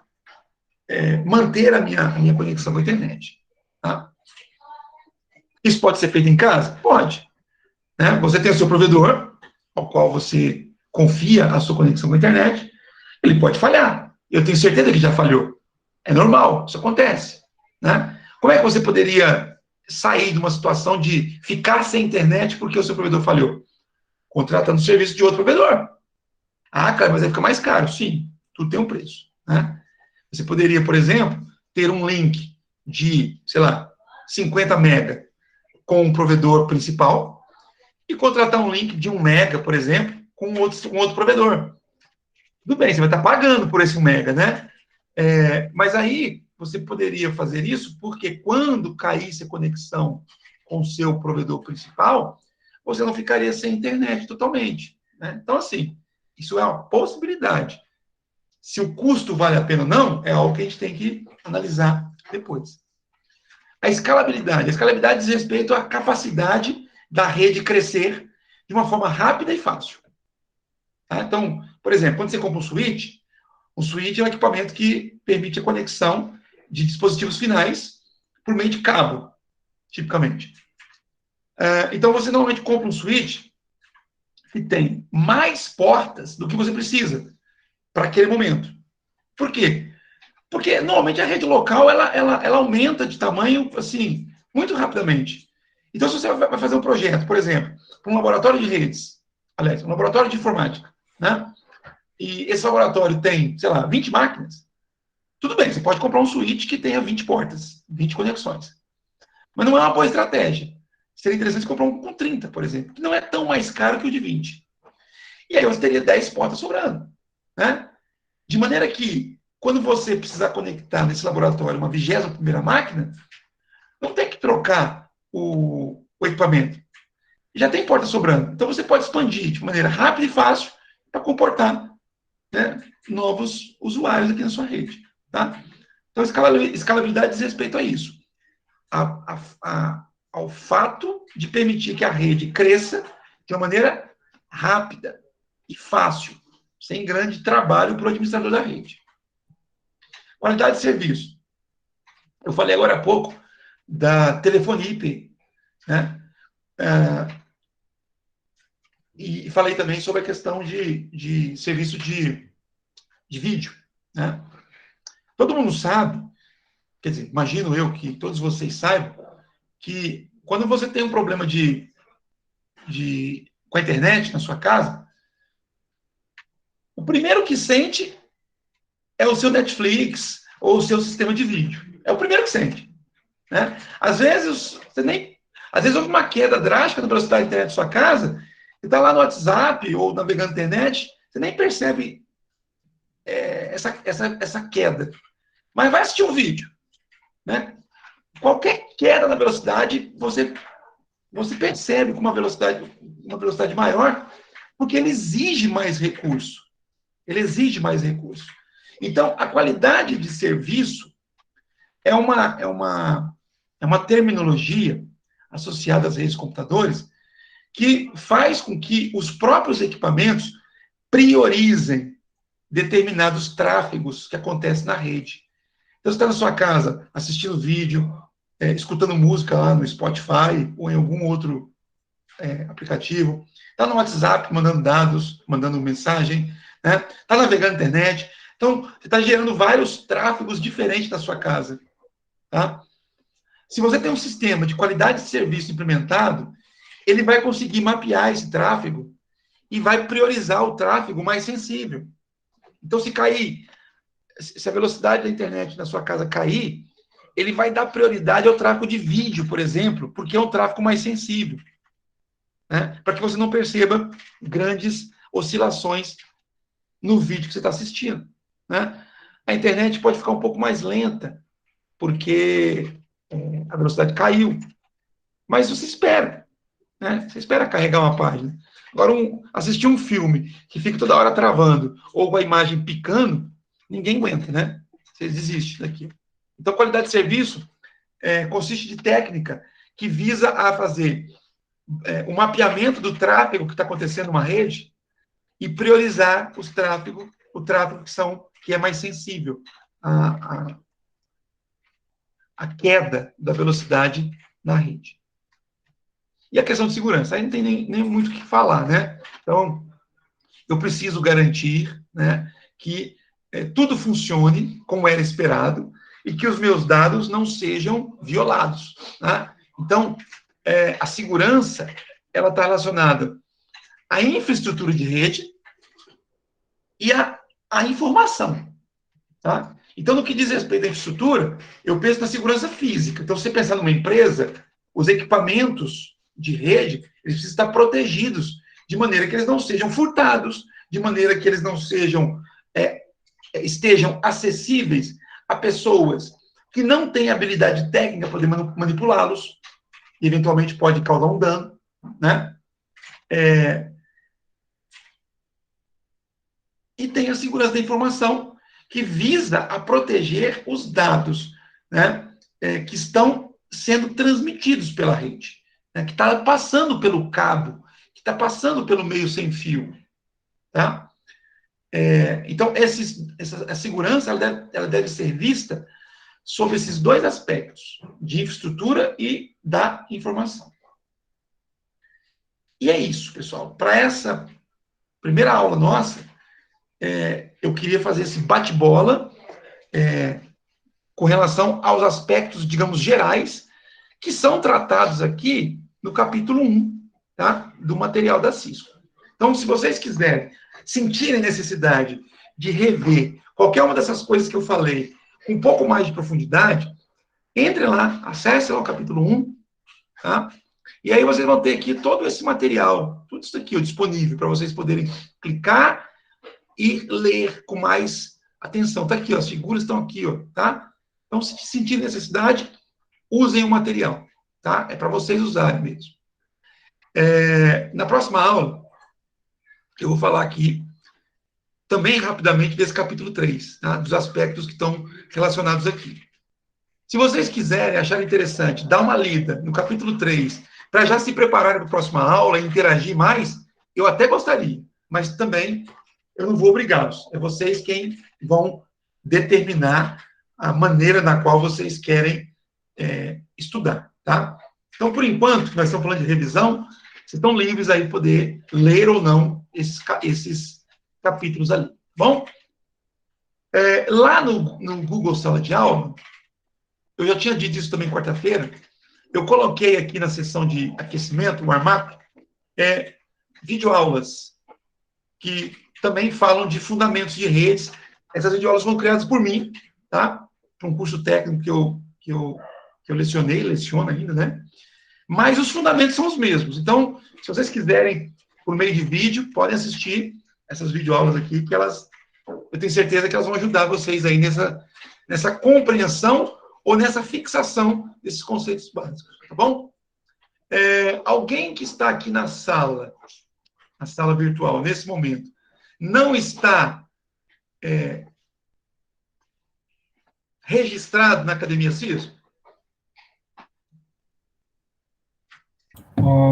manter a minha conexão com a internet. Tá? Isso pode ser feito em casa? Pode. Né? Você tem o seu provedor, ao qual você confia a sua conexão com a internet, ele pode falhar. Eu tenho certeza que já falhou. É normal, isso acontece. Né? Como é que você poderia sair de uma situação de ficar sem internet porque o seu provedor falhou? Contratando o serviço de outro provedor. Ah, cara, mas vai ficar mais caro. Sim, tudo tem um preço. Né? Você poderia, por exemplo, ter um link de, sei lá, 50 mega com um provedor principal e contratar um link de 1 mega, por exemplo, com um outro provedor. Tudo bem, você vai estar pagando por esse 1 mega, né? Mas aí você poderia fazer isso porque quando caísse a conexão com o seu provedor principal, você não ficaria sem internet totalmente. Né? Então, assim, isso é uma possibilidade. Se o custo vale a pena ou não, é algo que a gente tem que analisar depois. A escalabilidade diz respeito à capacidade da rede crescer de uma forma rápida e fácil. Tá? Então, por exemplo, quando você compra um switch é um equipamento que permite a conexão de dispositivos finais por meio de cabo, tipicamente. Então, você normalmente compra um switch que tem mais portas do que você precisa para aquele momento. Por quê? Porque, normalmente, a rede local, ela aumenta de tamanho, assim, muito rapidamente. Então, se você vai fazer um projeto, por exemplo, para um laboratório de redes, aliás, um laboratório de informática, né? E esse laboratório tem, sei lá, 20 máquinas, tudo bem, você pode comprar um switch que tenha 20 portas, 20 conexões. Mas não é uma boa estratégia. Seria interessante comprar um com 30, por exemplo, que não é tão mais caro que o de 20. E aí você teria 10 portas sobrando. Né? De maneira que, quando você precisar conectar nesse laboratório uma 21ª máquina, não tem que trocar o equipamento. Já tem porta sobrando. Então você pode expandir de maneira rápida e fácil para comportar né, novos usuários aqui na sua rede. Tá? Então, escalabilidade diz respeito a isso. Ao fato de permitir que a rede cresça de uma maneira rápida e fácil, sem grande trabalho para o administrador da rede. Qualidade de serviço. Eu falei agora há pouco da telefonia IP, né? E falei também sobre a questão de serviço de vídeo, né? Todo mundo sabe, quer dizer, imagino eu que todos vocês saibam, que quando você tem um problema com a internet na sua casa, o primeiro que sente é o seu Netflix ou o seu sistema de vídeo. É o primeiro que sente. Né? Às vezes houve uma queda drástica na velocidade da internet da sua casa, e está lá no WhatsApp ou navegando na internet, você nem percebe essa queda. Mas vai assistir um vídeo. Né? Qualquer queda na velocidade, você percebe com uma velocidade maior, porque ele exige mais recurso. Ele exige mais recurso. Então, a qualidade de serviço é uma terminologia associada às redes de computadores que faz com que os próprios equipamentos priorizem determinados tráfegos que acontecem na rede. Então, você está na sua casa assistindo vídeo, escutando música lá no Spotify ou em algum outro aplicativo, está no WhatsApp mandando dados, mandando mensagem, né? Está navegando na internet. Então, você está gerando vários tráfegos diferentes na sua casa. Tá? Se você tem um sistema de qualidade de serviço implementado, ele vai conseguir mapear esse tráfego e vai priorizar o tráfego mais sensível. Então, se a velocidade da internet na sua casa cair, ele vai dar prioridade ao tráfego de vídeo, por exemplo, porque é um tráfego mais sensível. Né? Para que você não perceba grandes oscilações no vídeo que você está assistindo. Né? A internet pode ficar um pouco mais lenta, porque a velocidade caiu. Mas você espera. Né? Você espera carregar uma página. Agora, assistir um filme que fica toda hora travando, ou com a imagem picando, ninguém aguenta, né? Você desiste daquilo. Então, qualidade de serviço consiste de técnica que visa a fazer o mapeamento do tráfego que está acontecendo numa rede e priorizar o tráfego que é mais sensível à queda da velocidade na rede. E a questão de segurança, aí não tem nem muito o que falar, né? Então, eu preciso garantir, né, que tudo funcione como era esperado e que os meus dados não sejam violados. Né? Então, a segurança, ela está relacionada à infraestrutura de rede e à informação. Tá? Então, no que diz respeito à infraestrutura, eu penso na segurança física. Então, se você pensar numa empresa, os equipamentos de rede, eles precisam estar protegidos, de maneira que eles não sejam furtados, de maneira que eles não estejam acessíveis a pessoas que não têm habilidade técnica para poder manipulá-los, e eventualmente pode causar um dano, né? E tem a segurança da informação, que visa a proteger os dados, né, que estão sendo transmitidos pela rede, né, que está passando pelo cabo, que está passando pelo meio sem fio. Tá? Então, a segurança ela deve ser vista sob esses dois aspectos, de infraestrutura e da informação. E é isso, pessoal. Para essa primeira aula nossa, eu queria fazer esse bate-bola com relação aos aspectos, digamos, gerais, que são tratados aqui no capítulo 1, tá? Do material da Cisco. Então, se vocês quiserem, sentirem necessidade de rever qualquer uma dessas coisas que eu falei com um pouco mais de profundidade, entre lá, acesse lá o capítulo 1, tá? E aí vocês vão ter aqui todo esse material, tudo isso aqui disponível para vocês poderem clicar e ler com mais atenção. Está aqui, ó, as figuras estão aqui, ó, tá? Então, se sentirem necessidade, usem o material, tá? É para vocês usarem mesmo. Na próxima aula, eu vou falar aqui também rapidamente desse capítulo 3, tá? Dos aspectos que estão relacionados aqui. Se vocês quiserem, acharem interessante, dar uma lida no capítulo 3, para já se prepararem para a próxima aula e interagir mais, eu até gostaria, mas também eu não vou obrigá-los. É vocês quem vão determinar a maneira na qual vocês querem estudar, tá? Então, por enquanto, nós estamos falando de revisão, vocês estão livres aí de poder ler ou não esses capítulos ali. Bom, lá no Google Sala de Aula, eu já tinha dito isso também quarta-feira, eu coloquei aqui na seção de aquecimento, warm-up, videoaulas, que também falam de fundamentos de redes. Essas videoaulas foram criadas por mim, tá? Para um curso técnico que eu leciono ainda, né? Mas os fundamentos são os mesmos. Então, se vocês quiserem, por meio de vídeo, podem assistir essas videoaulas aqui, que eu tenho certeza que elas vão ajudar vocês aí nessa compreensão ou nessa fixação desses conceitos básicos, tá bom? Alguém que está aqui na sala virtual, nesse momento, não está registrado na Academia CISO?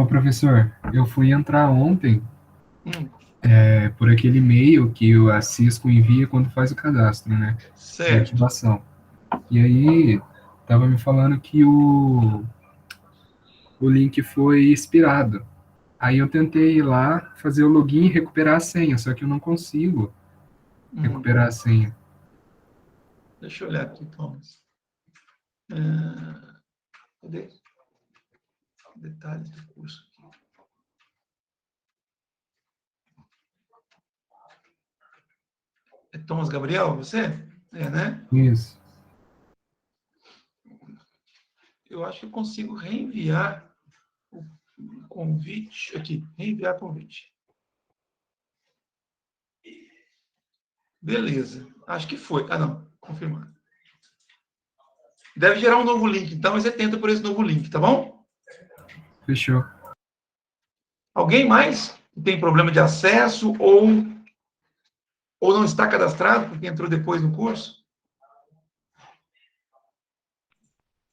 Professor, eu fui entrar ontem por aquele e-mail que a Cisco envia quando faz o cadastro, né? De Certo. ativação. E aí, estava me falando que o link foi expirado. Aí eu tentei ir lá, fazer o login e recuperar a senha, só que eu não consigo recuperar a senha. Deixa eu olhar aqui, Thomas. Cadê? Detalhes do curso aqui. É Thomas Gabriel, você? Né? Isso. Eu acho que eu consigo reenviar o convite. Aqui, reenviar convite. Beleza. Acho que foi. Ah, não. Confirmando. Deve gerar um novo link, então, e você tenta por esse novo link, tá bom? Fechou. Alguém mais que tem problema de acesso ou não está cadastrado, porque entrou depois no curso?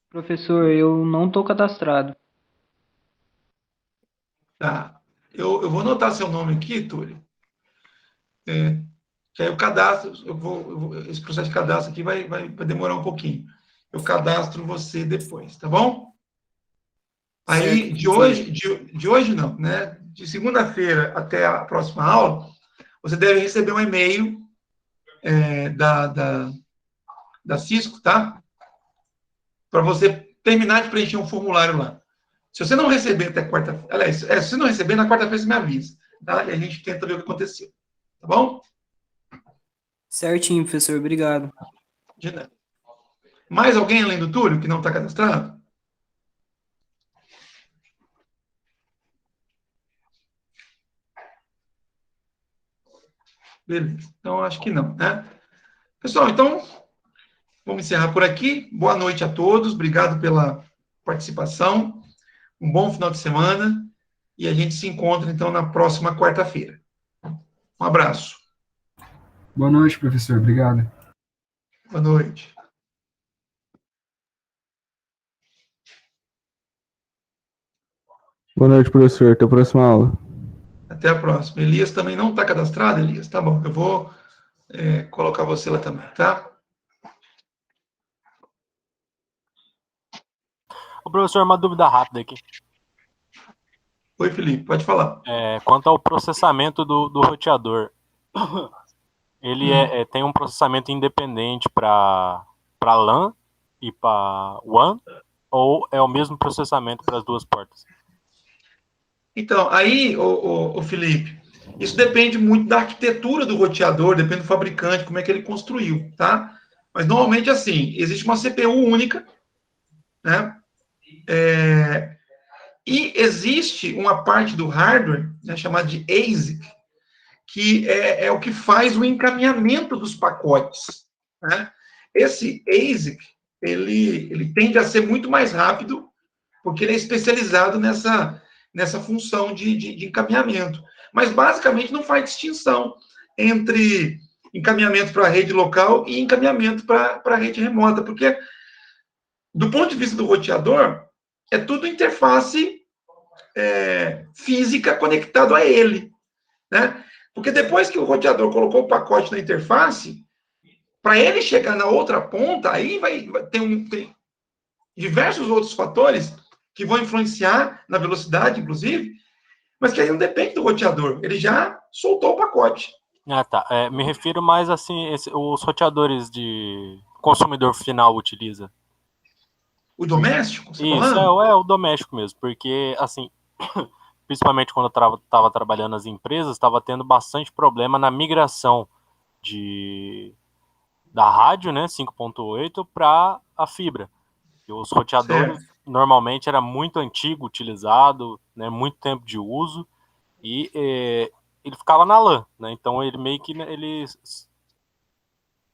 Professor, eu não estou cadastrado. Tá. Eu vou anotar seu nome aqui, Túlio. Que aí o cadastro, esse processo de cadastro aqui vai demorar um pouquinho. Eu cadastro você depois, tá bom? Aí, de hoje não, né? De segunda-feira até a próxima aula, você deve receber um e-mail da Cisco, tá? Para você terminar de preencher um formulário lá. Se você não receber até quarta-feira, aliás, se você não receber, na quarta-feira você me avisa, tá? E a gente tenta ver o que aconteceu, tá bom? Certinho, professor, obrigado. De nada. Mais alguém além do Túlio que não está cadastrado? Beleza. Então, acho que não, né? Pessoal, então, vamos encerrar por aqui. Boa noite a todos. Obrigado pela participação. Um bom final de semana. E a gente se encontra, então, na próxima quarta-feira. Um abraço. Boa noite, professor. Obrigado. Boa noite. Boa noite, professor. Até a próxima aula. Até a próxima. Elias também não está cadastrado, Elias? Tá bom, eu vou colocar você lá também, tá? Ô, professor, uma dúvida rápida aqui. Oi, Felipe, pode falar. Quanto ao processamento do roteador, ele tem um processamento independente para LAN e para WAN, ou é o mesmo processamento para as duas portas? Então, aí, o Felipe, isso depende muito da arquitetura do roteador, depende do fabricante, como é que ele construiu, tá? Mas, normalmente, assim, existe uma CPU única, né? E existe uma parte do hardware, né, chamada de ASIC, que é o que faz o encaminhamento dos pacotes, né? Esse ASIC, ele tende a ser muito mais rápido, porque ele é especializado nessa função de encaminhamento. Mas, basicamente, não faz distinção entre encaminhamento para a rede local e encaminhamento para a rede remota, porque, do ponto de vista do roteador, é tudo interface física conectado a ele, né? Porque depois que o roteador colocou o pacote na interface, para ele chegar na outra ponta, aí vai ter tem diversos outros fatores que vão influenciar na velocidade, inclusive, mas que aí não depende do roteador. Ele já soltou o pacote. Ah, tá. Me refiro mais assim, os roteadores de consumidor final utiliza. O doméstico, você Isso, falando? o doméstico mesmo, porque assim, principalmente quando eu estava trabalhando nas empresas, estava tendo bastante problema na migração da rádio, né, 5.8 para a fibra. E os roteadores Certo. normalmente era muito antigo utilizado, né, muito tempo de uso, e ele ficava na LAN, né? Então ele meio que se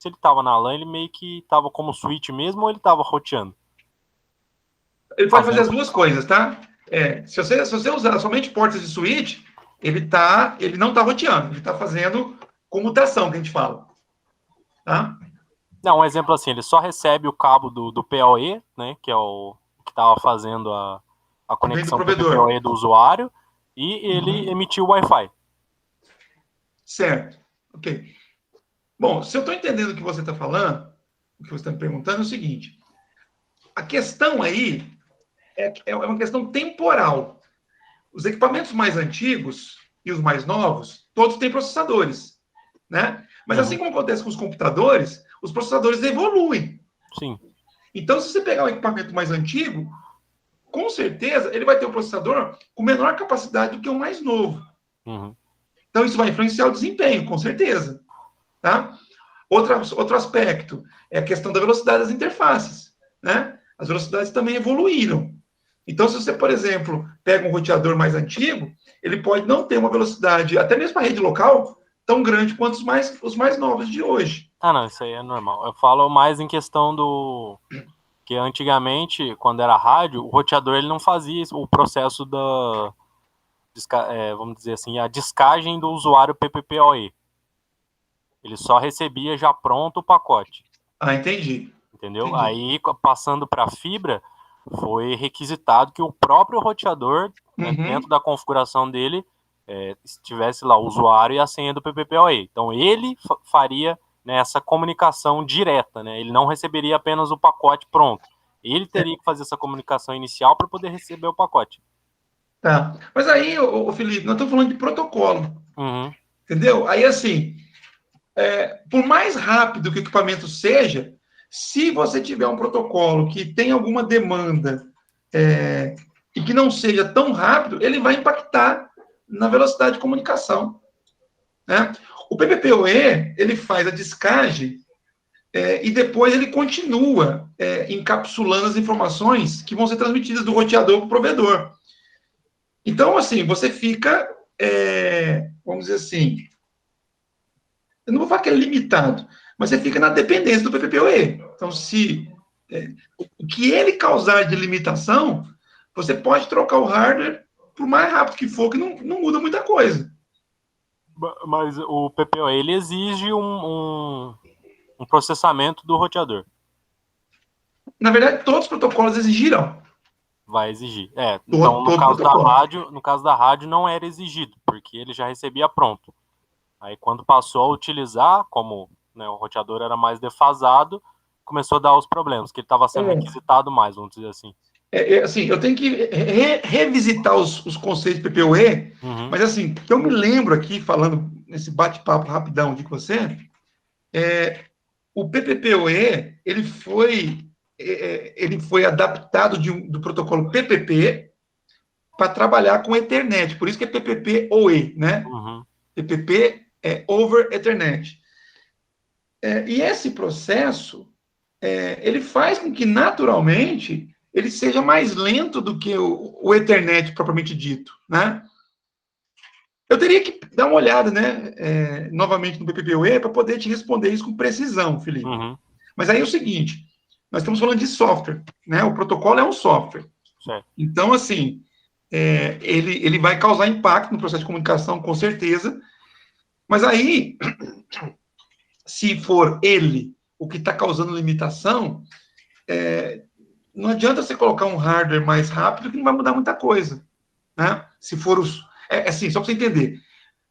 ele estava na LAN, ele meio que estava como switch mesmo, ou ele estava roteando? Ele pode fazer as duas coisas, tá? Se você usar somente portas de switch, ele não está roteando, ele está fazendo comutação, que a gente fala. Tá? Não, um exemplo assim, ele só recebe o cabo do PoE, né, que é o que estava fazendo a conexão do PoE do usuário, e ele emitiu o Wi-Fi. Certo. Ok. Bom, se eu estou entendendo o que você está falando, o que você está me perguntando é o seguinte: a questão aí é uma questão temporal. Os equipamentos mais antigos e os mais novos, todos têm processadores, né? Mas assim como acontece com os computadores, os processadores evoluem. Sim. Então, se você pegar um equipamento mais antigo, com certeza ele vai ter um processador com menor capacidade do que o mais novo. Então, isso vai influenciar o desempenho, com certeza. Tá? Outro aspecto é a questão da velocidade das interfaces, né? As velocidades também evoluíram. Então, se você, por exemplo, pega um roteador mais antigo, ele pode não ter uma velocidade, até mesmo para a rede local, tão grande quanto os mais novos de hoje. Ah, não, isso aí é normal. Eu falo mais em questão que antigamente, quando era rádio, o roteador ele não fazia o processo vamos dizer assim, a descagem do usuário PPPoE. Ele só recebia já pronto o pacote. Ah, entendi. Entendeu? Entendi. Aí, passando para a fibra, foi requisitado que o próprio roteador, né, dentro da configuração dele, tivesse lá o usuário e a senha do PPPoE. Então, ele faria, né, essa comunicação direta, né? Ele não receberia apenas o pacote pronto. Ele teria que fazer essa comunicação inicial para poder receber o pacote. Tá. Mas aí, Felipe, nós estamos falando de protocolo. Entendeu? Aí, assim, por mais rápido que o equipamento seja, se você tiver um protocolo que tem alguma demanda e que não seja tão rápido, ele vai impactar na velocidade de comunicação. Né? O PPPoE, ele faz a descagem e depois ele continua encapsulando as informações que vão ser transmitidas do roteador para o provedor. Então, assim, você fica, vamos dizer assim, eu não vou falar que é limitado, mas você fica na dependência do PPPoE. Então, o que ele causar de limitação, você pode trocar o hardware por mais rápido que for, que não muda muita coisa. Mas o PPoE, ele exige um processamento do roteador. Na verdade, todos os protocolos exigirão. Vai exigir. Então, no caso da rádio, não era exigido, porque ele já recebia pronto. Aí, quando passou a utilizar, como, né, o roteador era mais defasado, começou a dar os problemas, que ele estava sendo requisitado mais, vamos dizer assim. Assim, eu tenho que revisitar os conceitos de PPoE, mas assim, eu me lembro aqui, falando nesse bate-papo rapidão aqui com você, o PPPoE, ele foi adaptado do protocolo PPP para trabalhar com Ethernet, por isso que é PPPoE, né? PPP é Over Ethernet. E esse processo, ele faz com que, naturalmente, ele seja mais lento do que o Ethernet propriamente dito, né? Eu teria que dar uma olhada, né, novamente no PPPoE para poder te responder isso com precisão, Felipe. Mas aí é o seguinte, nós estamos falando de software, né? O protocolo é um software. Certo. Então, assim, ele vai causar impacto no processo de comunicação, com certeza, Mas aí, se for ele o que está causando limitação, não adianta você colocar um hardware mais rápido que não vai mudar muita coisa. Né? Se for os. Assim, só para você entender.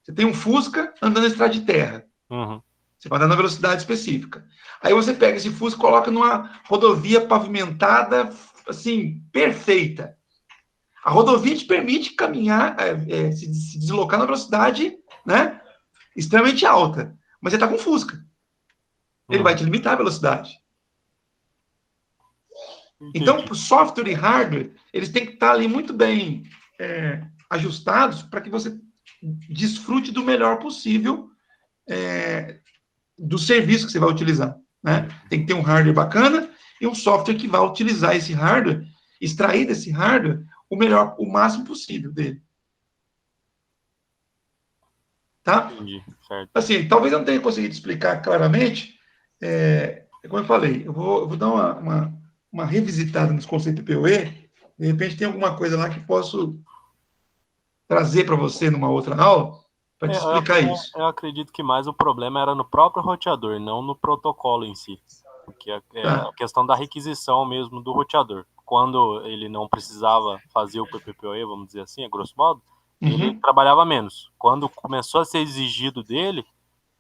Você tem um Fusca andando na estrada de terra. Uhum. Você vai andar na velocidade específica. Aí você pega esse Fusca e coloca numa rodovia pavimentada, assim, perfeita. A rodovia te permite caminhar, se deslocar na velocidade, né, extremamente alta. Mas você está com Fusca. Ele vai te limitar a velocidade. Então, software e hardware, eles têm que estar ali muito bem ajustados para que você desfrute do melhor possível do serviço que você vai utilizar. Né? Tem que ter um hardware bacana e um software que vai utilizar esse hardware, extrair desse hardware o máximo possível dele. Tá? Entendi, certo. Assim, talvez eu não tenha conseguido explicar claramente, como eu falei, eu vou dar uma revisitada nos conceitos PoE, de repente tem alguma coisa lá que posso trazer para você numa outra aula, para te explicar isso. Eu acredito que mais o problema era no próprio roteador, não no protocolo em si. Porque a questão da requisição mesmo do roteador. Quando ele não precisava fazer o PPPoE, vamos dizer assim, a grosso modo, ele trabalhava menos. Quando começou a ser exigido dele,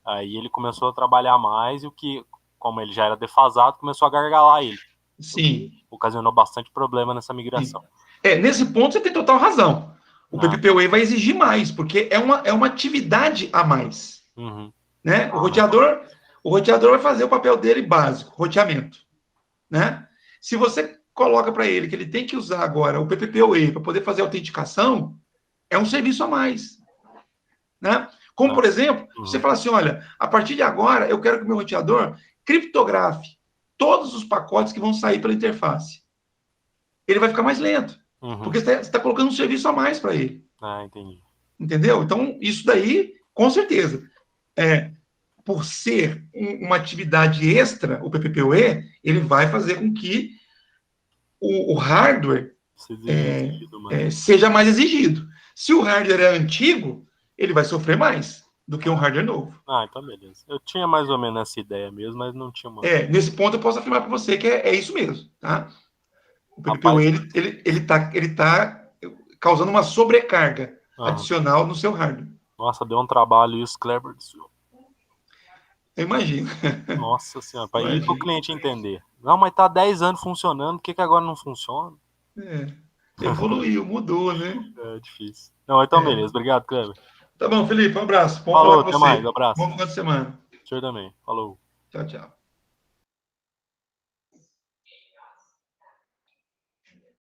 aí ele começou a trabalhar mais, e o que, como ele já era defasado, começou a gargalar ele. Sim. Ocasionou bastante problema nessa migração. Nesse ponto você tem total razão. O PPPoE vai exigir mais, porque é uma atividade a mais. Né? O roteador vai fazer o papel dele básico, roteamento. Né? Se você coloca para ele que ele tem que usar agora o PPPoE para poder fazer a autenticação, é um serviço a mais. Né? Como, por exemplo, você fala assim, olha, a partir de agora eu quero que o meu roteador criptografe todos os pacotes que vão sair pela interface. Ele vai ficar mais lento, porque você está colocando um serviço a mais para ele. Entendi. Entendeu? Então, isso daí, com certeza, por ser uma atividade extra, o PPPoE, ele vai fazer com que o hardware seja mais exigido. Se o hardware é antigo, ele vai sofrer mais do que um hardware novo. Então beleza. Eu tinha mais ou menos essa ideia mesmo, mas não tinha uma... Nesse ponto eu posso afirmar para você que é isso mesmo, tá? O PPPoE, ele tá causando uma sobrecarga adicional no seu hardware. Nossa, deu um trabalho isso, Kleber. Eu imagino. Nossa senhora, para ir para o cliente entender. Não, mas tá 10 anos funcionando, por que agora não funciona? Evoluiu, mudou, né? É difícil. Não, então beleza. Obrigado, Kleber. Tá bom, Felipe, um abraço. Bom Falou, falar com até você. mais, abraço. Bom final de semana. O senhor também. Falou. Tchau, tchau.